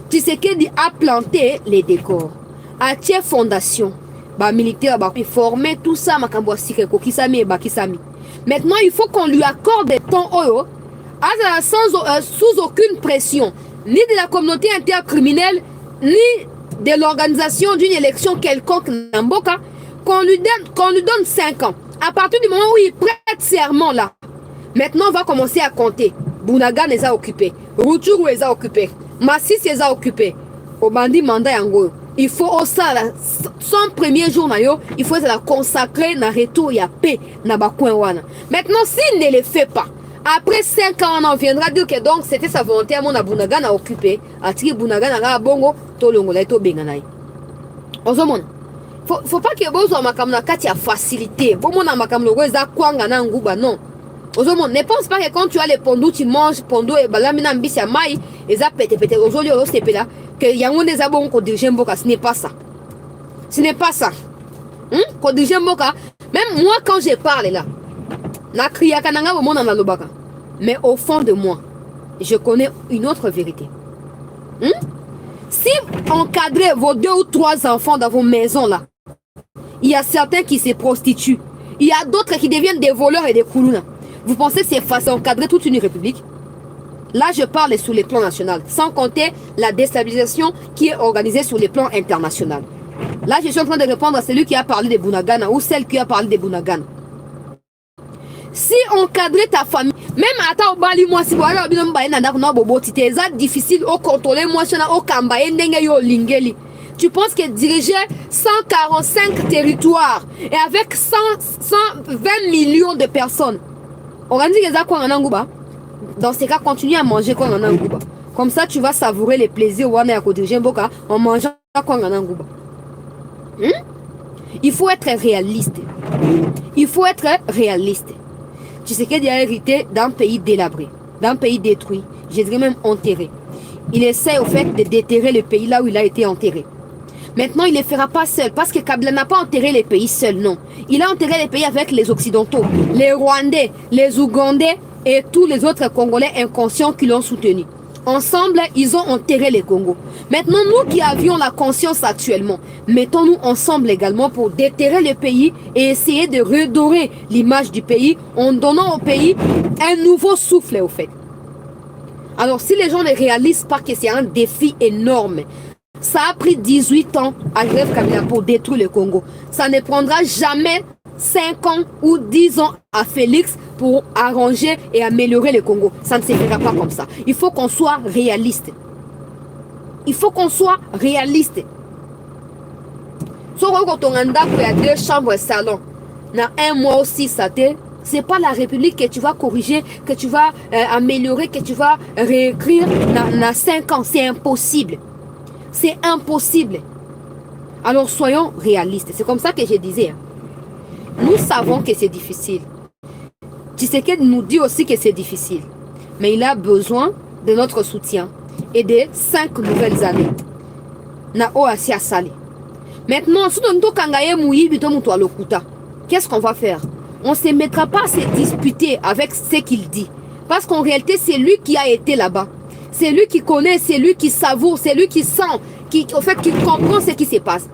Tshisekedi a planté les décors. A tia fondation. Bah militaire, bah former tout ça, makambo sikeko kisami et bakisami. Maintenant, il faut qu'on lui accorde des temps oyo sous aucune pression, ni de la communauté intercriminelle, ni de l'organisation d'une élection quelconque Namboka, qu'on lui donne 5 ans. À partir du moment où il prête serment là, maintenant on va commencer à compter. Bounagan les a occupés, Rutshuru les a occupés, Massis les a occupés. Au bandit mandat yango. Il faut aussi son premier jour il faut la consacrer na retour ya paix na bakouin wana. Maintenant s'il ne le fait pas, après 5 ans on viendra dire que donc c'était sa volonté à mon Bounagan à occuper, à tirer Bounagan à bongo to longola to benganai. Ozomona. Faut pas que bozo makamna kati ya facilité. Bon mon makamno eza kwanga na nguba non. Ozomona, ne pense pas que quand tu as les pondous tu manges pondou et balamina mbisi ya mai eza pété ozoli o sepela que yango neza bon ko diriger mboka, ce n'est pas ça. Ce n'est pas ça. Ko diriger mboka, même moi quand je parle là, na kriaka nanga bo mona na lobaka. Mais au fond de moi, je connais une autre vérité. Si encadrez vos 2 ou 3 enfants dans vos maisons là, il y a certains qui se prostituent. Il y a d'autres qui deviennent des voleurs et des koulouna. Vous pensez que c'est facile d'encadrer toute une république? Là, je parle sur les plans national, sans compter la déstabilisation qui est organisée sur les plans international. Là, je suis en train de répondre à celui qui a parlé de Bounagana ou celle qui a parlé de Bounagana. Si encadrer ta famille, même à ta obali moi si voilà bien na bobo c'est difficile au contrôler moi na au kamba ndenge yo lingeli. Tu penses que diriger 145 territoires et avec 120 millions de personnes, organiser les quoi en Angouba, dans ces cas, continue à manger quoi en Angouba. Comme ça, tu vas savourer les plaisirs ou en mangeant quoi en Angouba. Il faut être réaliste. Il faut être réaliste. Tu sais qu'il a hérité d'un pays délabré, d'un pays détruit, je dirais même enterré. Il essaie au fait de déterrer le pays là où il a été enterré. Maintenant, il ne le fera pas seul, parce que Kabila n'a pas enterré les pays seul, non. Il a enterré les pays avec les Occidentaux, les Rwandais, les Ougandais et tous les autres Congolais inconscients qui l'ont soutenu. Ensemble, ils ont enterré les Congos. Maintenant, nous qui avions la conscience actuellement, mettons-nous ensemble également pour déterrer le pays et essayer de redorer l'image du pays en donnant au pays un nouveau souffle, au fait. Alors, si les gens ne réalisent pas que c'est un défi énorme, ça a pris 18 ans à Joseph Kabila pour détruire le Congo. Ça ne prendra jamais 5 ans ou 10 ans à Félix pour arranger et améliorer le Congo. Ça ne se fera pas comme ça. Il faut qu'on soit réaliste. Il faut qu'on soit réaliste. Si on a 2 chambres et salon, dans 1 mois aussi, c'est pas la République que tu vas corriger, que tu vas améliorer, que tu vas réécrire dans 5 ans. C'est impossible. C'est impossible. Alors soyons réalistes. C'est comme ça que je disais. Nous savons que c'est difficile. Tshisekedi nous dit aussi que c'est difficile. Mais il a besoin de notre soutien et de 5 nouvelles années. Maintenant, qu'est-ce qu'on va faire? On ne se mettra pas à se disputer avec ce qu'il dit. Parce qu'en réalité, c'est lui qui a été là-bas. C'est lui qui connaît, c'est lui qui savoure, c'est lui qui sent, qui comprend ce qui se passe.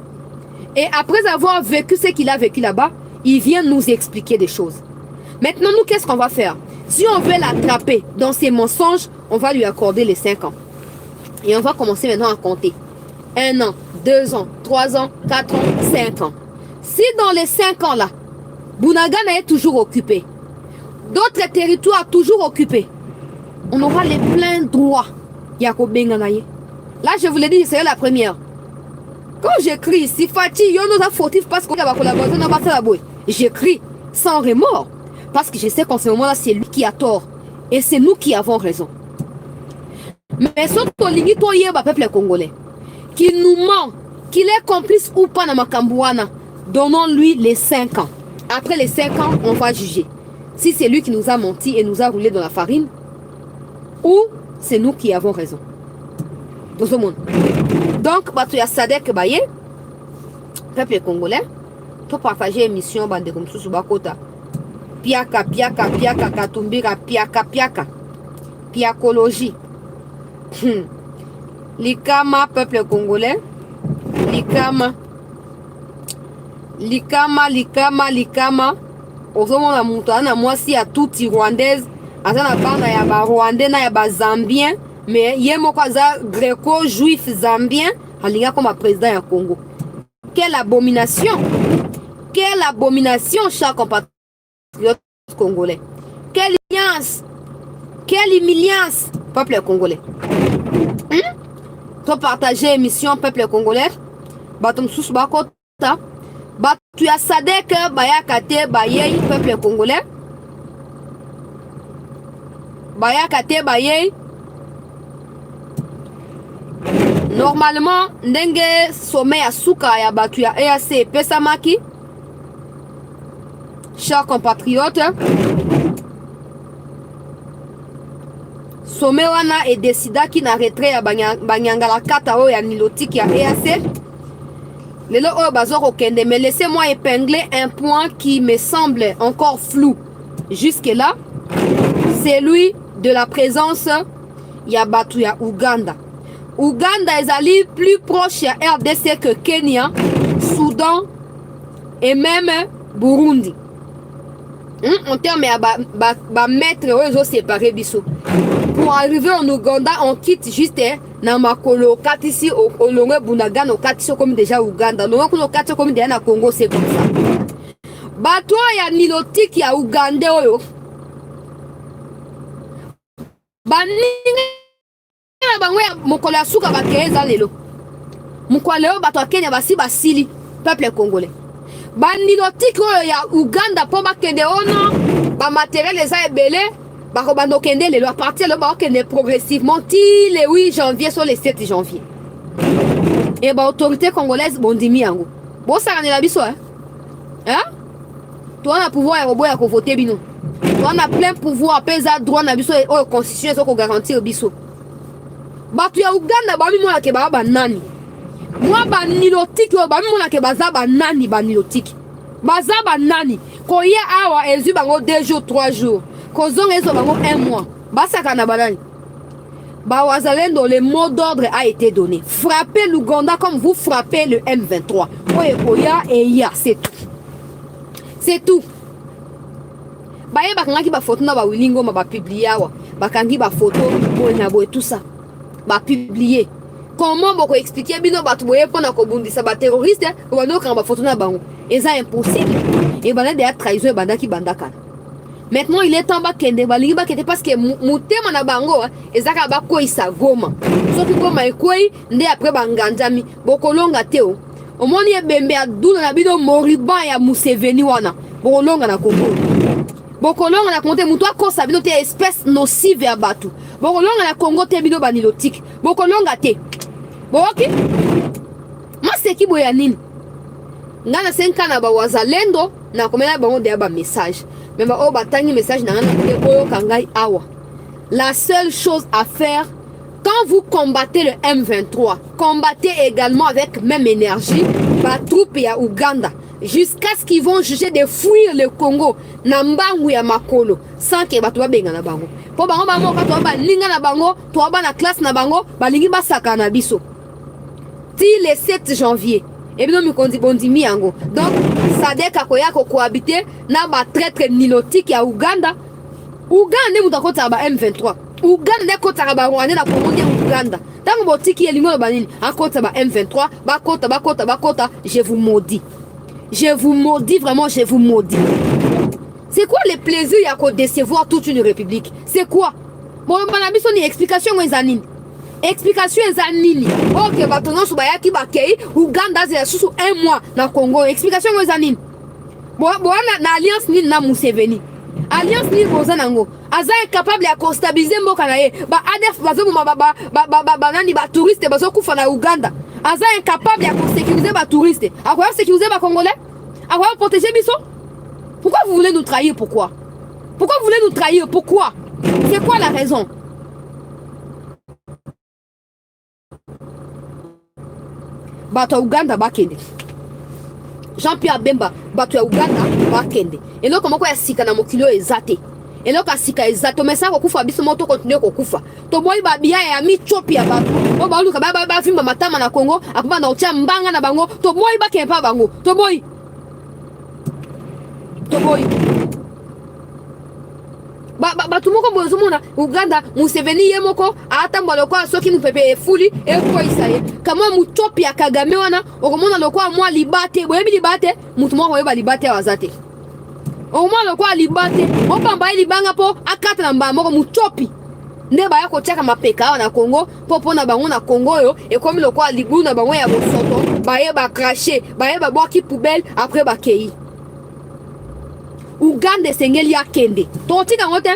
Et après avoir vécu ce qu'il a vécu là-bas, il vient nous expliquer des choses. Maintenant, nous, qu'est-ce qu'on va faire? Si on veut l'attraper dans ses mensonges, on va lui accorder les 5 ans. Et on va commencer maintenant à compter. 1 an, 2 ans, 3 ans, 4 ans, 5 ans. Si dans les 5 ans-là, Bounagana est toujours occupé, d'autres territoires toujours occupés, on aura les pleins droits. Là, je vous l'ai dit, c'est la première. Quand j'écris ici, Fatih, il y a fautif parce qu'on va collaborer, j'écris sans remords. Parce que je sais qu'en ce moment-là, c'est lui qui a tort. Et c'est nous qui avons raison. Mais surtout, le peuple congolais, qu'il nous ment, qu'il est complice ou pas dans Makambouana, donnons-lui les 5 ans. Après les 5 ans, on va juger. Si c'est lui qui nous a menti et nous a roulé dans la farine, ou c'est nous qui avons raison. Dans ce monde. Donc, il y a Sadek Baye, peuple congolais, pour partager l'émission Bande comme sous Bakota. Piaka, piaka, piaka, katumbira, piaka, piaka. Piakologie. Likama, peuple congolais. Likama. Likama, likama, likama. Au moment la montagne, moi si à toute rwandaise, Azana bana ya ba Rwandais na ya ba Zambien, mais yemo kaza gréco juif zambien, alinga comme président ya Congo. Quelle abomination! Quelle abomination, chers compatriotes congolais! Quelle ignorance! Quelle humiliance, peuple congolais! Tu partager émission peuple congolais, batum sous bakota, batu ya sadek bayakate bayei peuple congolais, bayakate bayei. Normalement, ndenge sommet ya suka ya batu ya EAC pesamaki, chers compatriotes, sommet wana e décidaki na retrait ya banyangala kata oyo ya nilotique ya EAC. Lelo oyo bazo kokende, mais laissez-moi épingler un point qui me semble encore flou jusque là, c'est lui de la présence ya batu ya Uganda. Uganda ezali plus proche ya RDC que Kenya, Soudan et même Burundi. En termes ya ba maître oyo séparé biso. Pour arriver en Ouganda, on quitte juste na makolo katisi au longue Bunaga no katisi comme déjà Ouganda. No ko katisi comme déjà na Congo, c'est comme ça. Bato ya nilotique ya Uganda oyo. Baninga na bango ya mokolo ya suka bakeza lelo. Mokolo leo bato ya Kenya basi basili peuple congolais. Banilotique oyo ya Uganda po bakende ono ba matériel eza ebele. Bakobando kende lelo à partir de là kende progressivement ti le 8 janvier sur le 7 janvier. Et ba autorité congolaise bondimi yango. Bo saranela biso hein? Hein? Toi on a pouvoir ya robo ya ko voter bino. Toi on a plein pouvoir pesa droit na biso et constitution so ko garantir biso. Batu ya Uganda ba mi mona ke ba nani. Moi ba nilotique ba mi mona ke baza ba nani ba nilotique. Baza ba nani. Ko ye awa ezu bango 2 jours 3 jours. Kozong ezo bango 1 mois. Basaka na banani. Bawazalendo, le mot d'ordre a été donné. Frappez l'Ouganda comme vous frappez le M23. Oye oya et ya, c'est tout. C'est tout. Baye bakangaki ba photo na ba wilingo ma ba publier awa. Bakangi ba photo boya boye tout ça. Ba publier. Comment boko expliquer bino batu boye pona ko bundisa ba terroriste, ba no kan ba photo na bango. Eza impossible. Et bana de trahison e bandaki bandaka. Maintenant il est temps bakende balingi bakete parce que mutema na bango ezaka bakoisa Goma. Soki Goma ekoi nde après banganjami bokolonga teo. Omoni ebembe aduna na bido moriba ya Museveni wana. Bokolonga na Congo. Bokolonga na Congo te mutu akosa bino te espèce nocive ya batu. Bokolonga na Congo te bino banilotique. Bokolonga te. Boki? Maseki boya nini? Ngana senka na bawazalendo na komela bango de ba message. Mais bah, oh, batangi message na awa. La seule chose à faire, quand vous combattez le M23, combattez également avec même énergie la troupe ya Ouganda. Jusqu'à ce qu'ils vont juger de fuir le Congo. Nambangu ya makolo. Sans que batu benga na bango. Po bango bango kato ba linga na bango, to ba na classe na bango, ba lingi ba saka na biso. Ti le 7 janvier. Et bien, nous bondimi yango. Donc, Sadek akoya ko cohabiter na ba traître nilotique ya Uganda. Uganda mu takota ba M23. Uganda kota ba Rwanda na Congo de Uganda. Tango botiki elingo banini akota ba M23, bakota, je vous maudis. Je vous maudis vraiment, je vous maudis. C'est quoi le plaisir ya ko décevoir toute une république? C'est quoi? Bon, banabiso ni explication ezanini. Explication ezanini. Ok, batono subayaki bakei Uganda ze susu 1 mois na Congo. Explication ezanini. Bon na alliance ni na Museveni. Alliance ni bozanango. Aza est capable ya stabiliser mboka na ye. Ba ADF bazo ba nani ba touriste bazo kufa na Uganda. Aza est capable ya sécuriser ba touriste. Akoya sécuriser ba Congolais? Akoya protéger biso? Pourquoi vous voulez nous trahir? Pourquoi? Pourquoi vous voulez nous trahir? Pourquoi? C'est quoi la raison? Bato Uganda bakende. Jean-Pierre Bemba bato ya Uganda bakende. Et là comment ya sika na mokilo ezate. Et là ka sika ezato mais ça ko kufa biso moto continuer ko kufa. To boy ba biya ya mi chopi ya bato. O ba luka ba vimba matama na Congo, akuba na otia mbanga na bango. To boy ba kempa bango. To boy. bato moko bozomona Uganda Museveni ye moko atamba lokwa soki mupepe efuli ekoisa ye kama mutopi ya Kagame wana okomona lokwa mwa libate boyebi libate mutu moko yeba libate wazate okomona lokwa libate opamba libanga po akata na mbamba moko mutopi nde baya kotiaka mapeka awa na Congo po na bango na Congo yo ekomi lokwa libu na bango ya bosoto baye ba cracher baye ba boki poubelle après bakei Uganda sengeli akende totika ngote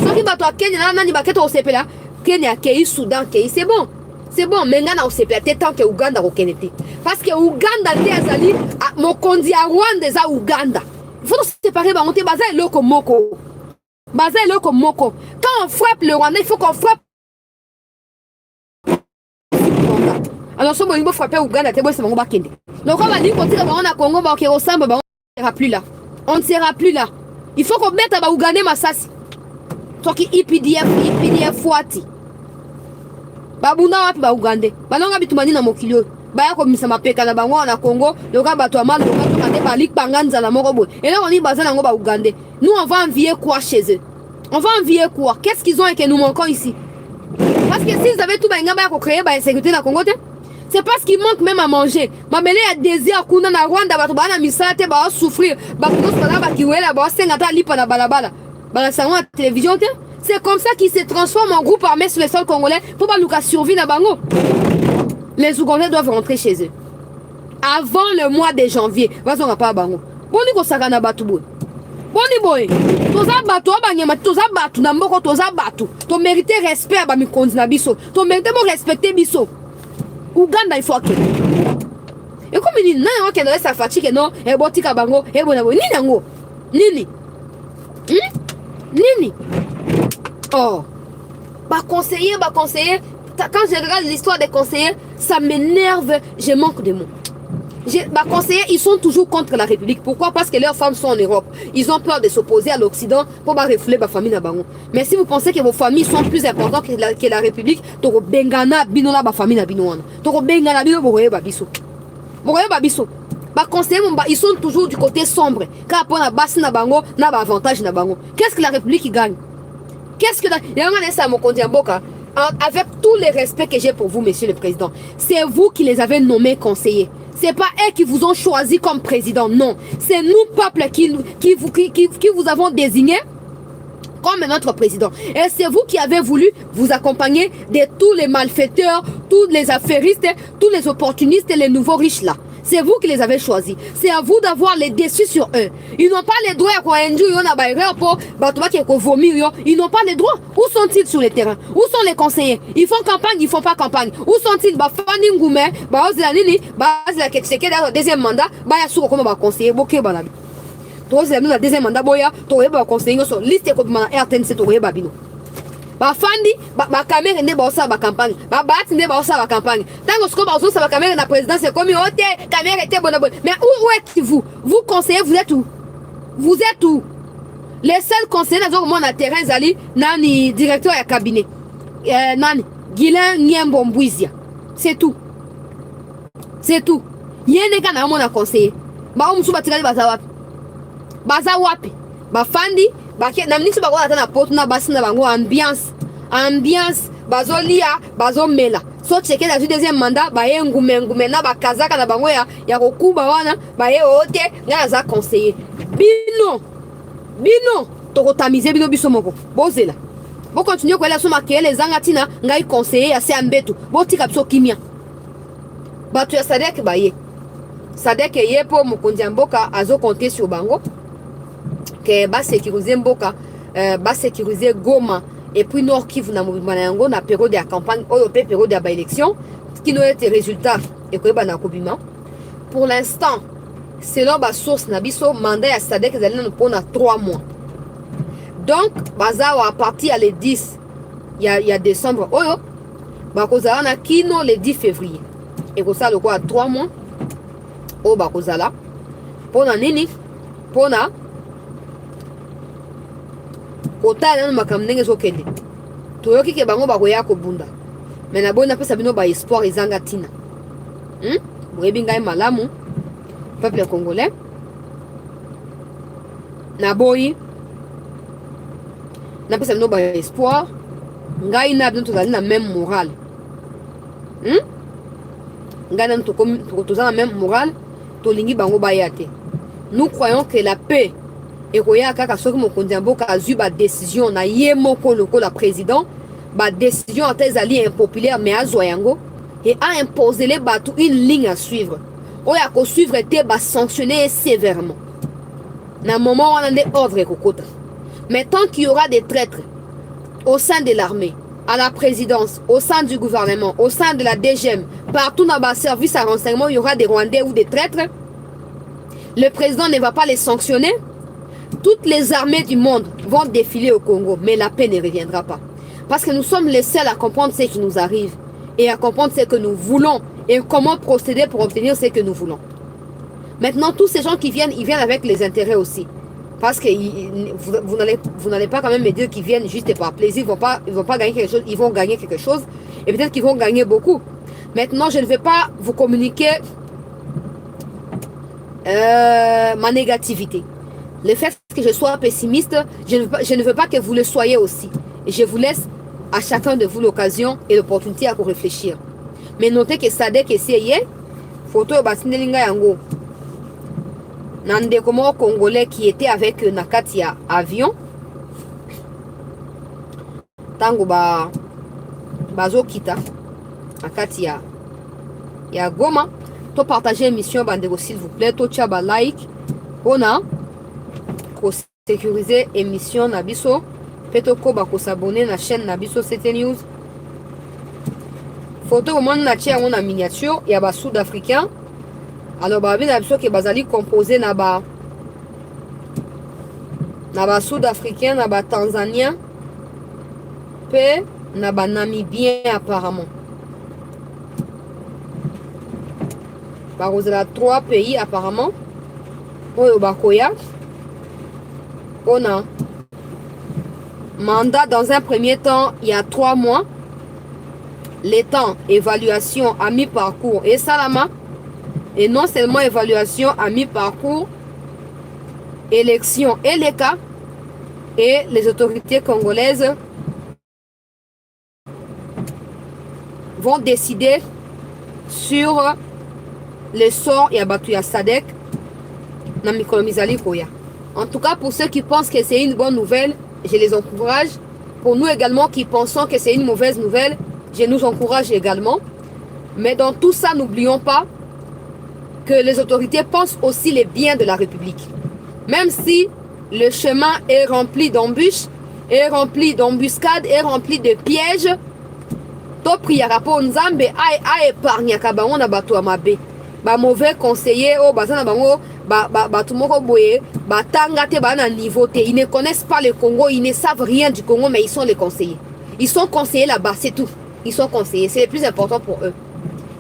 soki bato akende na nani bakete osepela Kenya akei Soudan kei c'est bon mais ngana osepela te tant que Uganda kokende parce que Uganda te azali mokonzi ya Rwanda za Uganda il faut séparer bango te baza eloko moko quand on frappe le Rwanda il faut qu'on frappe alors so bongo frapper Uganda te bosse bango bakende donc on va dire kotika bango na Congo ba okero samba bango on ne sera plus là. Il faut qu'on mette à Ougandais Massasi. Toki IPDF Fouati. Babuna wapi ba Ougandais. Banonga bitumani na mokilio. Baya komisa mapeka na bango na Congo. Loka bato amalo loka to kande balik banganza la morobo. Et là on dit bazana ngo ba Ougandais. Nous on va envier quoi chez eux? On va envier quoi? Qu'est-ce qu'ils ont et que nous manquons ici? Parce que s'ils avaient tout ba ngaba ko créer ba insécurité na Congo. C'est parce qu'il manque même à manger. Ma belle a désir kuna na Rwanda bato bana misate ba souffrir. Ba kuno sala ba kiwela ba sengata lipa na balabala. Ba sango la télévision te. C'est comme ça qu'ils se transforment en groupe armé sur le sol congolais pour pas luka survie na bango. Les Ougandais doivent rentrer chez eux. Avant le mois de janvier, bazonga pa bango. Boni ko sakana batu boy. Boni boy. Toza batu abanyama toza batu na mboko toza batu. To mériter respect ba mikonzi na biso. To mériter mo respecter biso. Uganda il faut que et comme il n'a rien que sa fatigue non et botika bango et bonabo nini ngo nini oh ba conseiller quand je regarde l'histoire des conseillers ça m'énerve, je manque de mots. Les conseillers, ils sont toujours contre la République. Pourquoi? Parce que leurs femmes sont en Europe. Ils ont peur de s'opposer à l'Occident pour pas refouler ma famille. Mais si vous pensez que vos familles sont plus importantes que la République, toko bengana binola ba famille na binoana. Toko bengana bino boye ba biso. Boye ba biso. Ba conseillers ils sont toujours du côté sombre. Car pour la basse na bango, na ba avantage na bango. Qu'est-ce que la République gagne? Qu'est-ce que avec tous les respects que j'ai pour vous, Monsieur le Président, c'est vous qui les avez nommés conseillers. C'est pas eux qui vous ont choisi comme président, non. C'est nous, peuple, qui vous avons désigné comme notre président. Et c'est vous qui avez voulu vous accompagner de tous les malfaiteurs, tous les affairistes, tous les opportunistes et les nouveaux riches là. C'est vous qui les avez choisis. C'est à vous d'avoir les dessus sur eux. Ils n'ont pas les droits à ils n'ont pas les droits. Où sont-ils sur le terrain? Où sont les conseillers? Ils font campagne, ils font pas campagne. Où sont-ils? Deuxième mandat, conseiller, deuxième mandat, conseiller sur liste RTNC. Bafandi ba caméra ne ba osa ba campagne ba bati ne ba osa ba campagne tango siko ba osa ba caméra na présidence c'est comme ote caméra était bonne mais où êtes-vous vous conseillers vous êtes où les seuls conseillers dans mon terrain zali nani directeur ya cabinet nani Guilain Nyembo Mbouizia c'est tout yene kana mon conseiller ba omusu batikali baza wapi bafandi bake na ministre bako ata na poto na basi na bango ambiance bazolia bazomela so cheke na deuxième mandat baye ngume na bakazaka na bango ya kokuba wana baye ote ngana za conseiller bino tokotamize bino biso moko bozela bo continuer ko ela so makele zanga tina ngai conseiller ya Sembetu botika biso kimia batu ya Sadek baye Sadek ye po mokonzi mboka azo compter sur bango que ba sécuriser mboka ba sécuriser Goma et puis Nord Kivu na mobimana yango na période de campagne oyo pe période de élection qui n'ont été résultats et que ba na kobima pour l'instant selon ba source na biso mandat ya Sadek ezali na pona 3 mois donc bazawa à partir à le 10 il y a décembre oyo ba kozala na kino le 10 février et ko ça le quoi 3 mois o ba kozala pona nini pona kota na makambo ndenge ezokende toyoki ke bango bakoya kobunda me na boyi napesa bino ba espoir ezanga ntina boyebi ngai malamu peuple congolais na boyi n'a pas ça espoir ngai na bien tozali na même morale ngai na tozali na même morale tolingi bango baya te. Nous croyons que la paix ekoya kaka soki mokonzi ya mboka azwi ba décision na ye moko lokola président ba décision ata ezali impopulaire mais azwa yango et a imposé les bateaux une ligne à suivre. Oyo ako suivre te ba sanctionner sévèrement. Na moment wana nde ordre ekokota. Mais tant qu'il y aura des traîtres au sein de l'armée, à la présidence, au sein du gouvernement, au sein de la DGM, partout dans le service à renseignement, il y aura des Rwandais ou des traîtres. Le président ne va pas les sanctionner. Toutes les armées du monde vont défiler au Congo, mais la paix ne reviendra pas. Parce que nous sommes les seuls à comprendre ce qui nous arrive et à comprendre ce que nous voulons et comment procéder pour obtenir ce que nous voulons. Maintenant, tous ces gens qui viennent, ils viennent avec les intérêts aussi. Parce que vous n'allez pas quand même me dire qu'ils viennent juste par plaisir, ils vont pas gagner quelque chose, ils vont gagner quelque chose. Et peut-être qu'ils vont gagner beaucoup. Maintenant, je ne vais pas vous communiquer ma négativité. Le fait que je sois pessimiste, je ne veux pas que vous le soyez aussi. Et je vous laisse à chacun de vous l'occasion et l'opportunité à vous réfléchir. Mais notez que Sadek essayait, photo Basindelinga Yango, Nandeko moko congolais qui était avec Nakatia avion. Tango bazo kita Nakatia ya Goma. To partager émission bandeko s'il vous plaît, to tchaba like. On a sécuriser émission Nabiso. Peto ko ba ko s'abonner na chaîne Nabiso CT News. Photo au monde na tia on a miniature ya ba sud-africain. Alors babi na biso ke bazali composé na ba sud-africain, na ba tanzanien, pe na ba namibien apparemment. Bah, vous avez 3 pays apparemment. Oyo bakoya. On a mandat dans un premier temps, il y a 3 mois. Les temps, évaluation à mi-parcours et salama. Et non seulement évaluation à mi-parcours, élection et les cas. Et les autorités congolaises vont décider sur le sort et abattu à Sadek. En tout cas, pour ceux qui pensent que c'est une bonne nouvelle, je les encourage. Pour nous également qui pensons que c'est une mauvaise nouvelle, je nous encourage également. Mais dans tout ça, n'oublions pas que les autorités pensent aussi les biens de la République. Même si le chemin est rempli d'embûches, est rempli d'embuscades, est rempli de pièges, to priara po nzambe a épargné kabango na bato amabe. Ba mauvais conseiller o bazana bango ba tumoko boye ba tangate ba na niveau te. Ils ne connaissent pas le Congo, ils ne savent rien du Congo, mais ils sont les conseillers. Ils sont conseillers là-bas, c'est tout. Ils sont conseillers, c'est le plus important pour eux.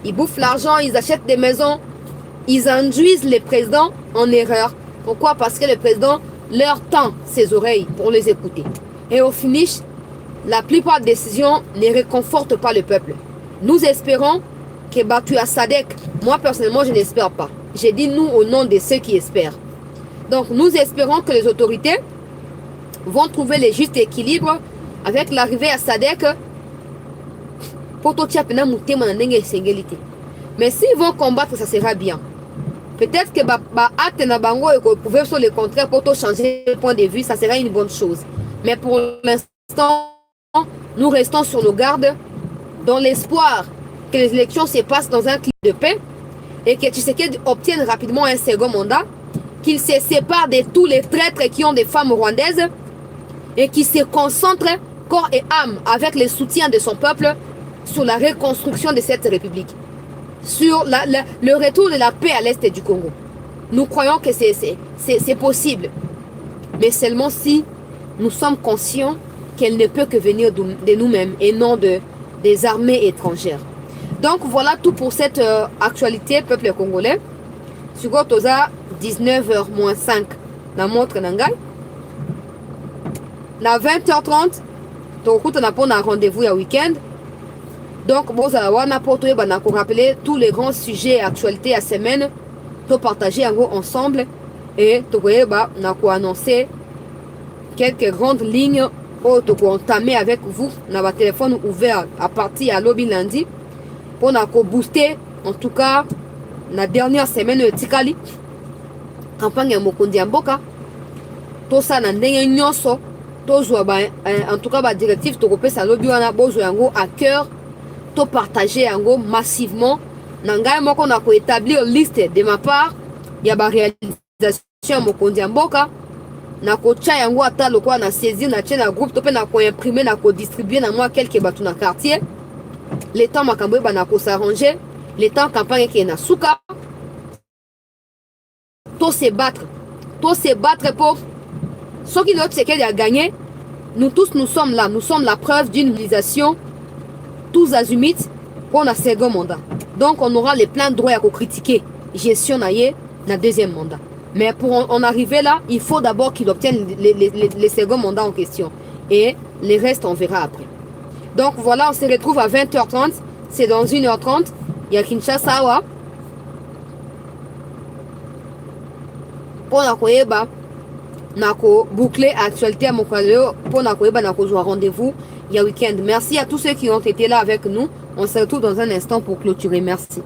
Ils bouffent l'argent, ils achètent des maisons, ils induisent les présidents en erreur. Pourquoi? Parce que le président leur tend ses oreilles pour les écouter. Et au finish, la plupart des décisions ne réconfortent pas le peuple. Nous espérons que Batu à Sadek, moi personnellement je n'espère pas. J'ai dit nous au nom de ceux qui espèrent. Donc nous espérons que les autorités vont trouver le juste équilibre avec l'arrivée à Sadek. Mais s'ils vont combattre, ça sera bien. Peut-être que Atena Bango et qu'on pouvait sur le contraire pour changer de point de vue, ça sera une bonne chose. Mais pour l'instant, nous restons sur nos gardes dans l'espoir que les élections se passent dans un climat de paix et que Tshisekedi obtienne rapidement un second mandat, qu'il se sépare de tous les traîtres qui ont des femmes rwandaises et qu'il se concentre corps et âme avec le soutien de son peuple sur la reconstruction de cette république, sur le retour de la paix à l'est du Congo. Nous croyons que c'est possible, mais seulement si nous sommes conscients qu'elle ne peut que venir de nous-mêmes et non des armées étrangères. Donc voilà tout pour cette actualité, peuple congolais. Sur Toza, 19h-5, na montre Nangai. Na 20h30, on a un rendez-vous à week-end. Donc, bon, ça va rappeler tous les grands sujets et actualités à semaine. Pour partager ensemble. Et on a annoncer quelques grandes lignes pour entamer avec vous dans votre téléphone ouvert à partir à lobby lundi pour booster en tout cas la dernière semaine de Tikali campagne Mokondi Mboka tout ça na ndenge nyonso en tout cas ba directive to kopesa lobby wana bozo yango à cœur to partager yango massivement na ngai moko na ko établir liste de ma part ya ba réalisation Mokondi Mboka na ko tia yango ata lokwa na saisir na tia na groupe to pe na ko imprimer na ko distribuer na moi quelques batu na quartier le temps makambo ba na ko s'arranger le temps campagne qui est na suka to se battre pour ceux qui l'autre c'est qu'il a gagné. Nous tous nous sommes là, nous sommes la preuve d'une mobilisation tous azimuts pour un second mandat. Donc on aura les pleins droits à critiquer gestion naïe dans deuxième mandat. Mais pour en arriver là, il faut d'abord qu'il obtienne les seconds mandats en question. Et les restes, on verra après. Donc voilà, on se retrouve à 20h30. C'est dans 1h30. Il y a Kinshasa. Pour la Koyeba, nako boucler actualité à mon collègue. Pour la Koyeba, nako jouer rendez-vous. Il y a week-end. Merci à tous ceux qui ont été là avec nous. On se retrouve dans un instant pour clôturer. Merci.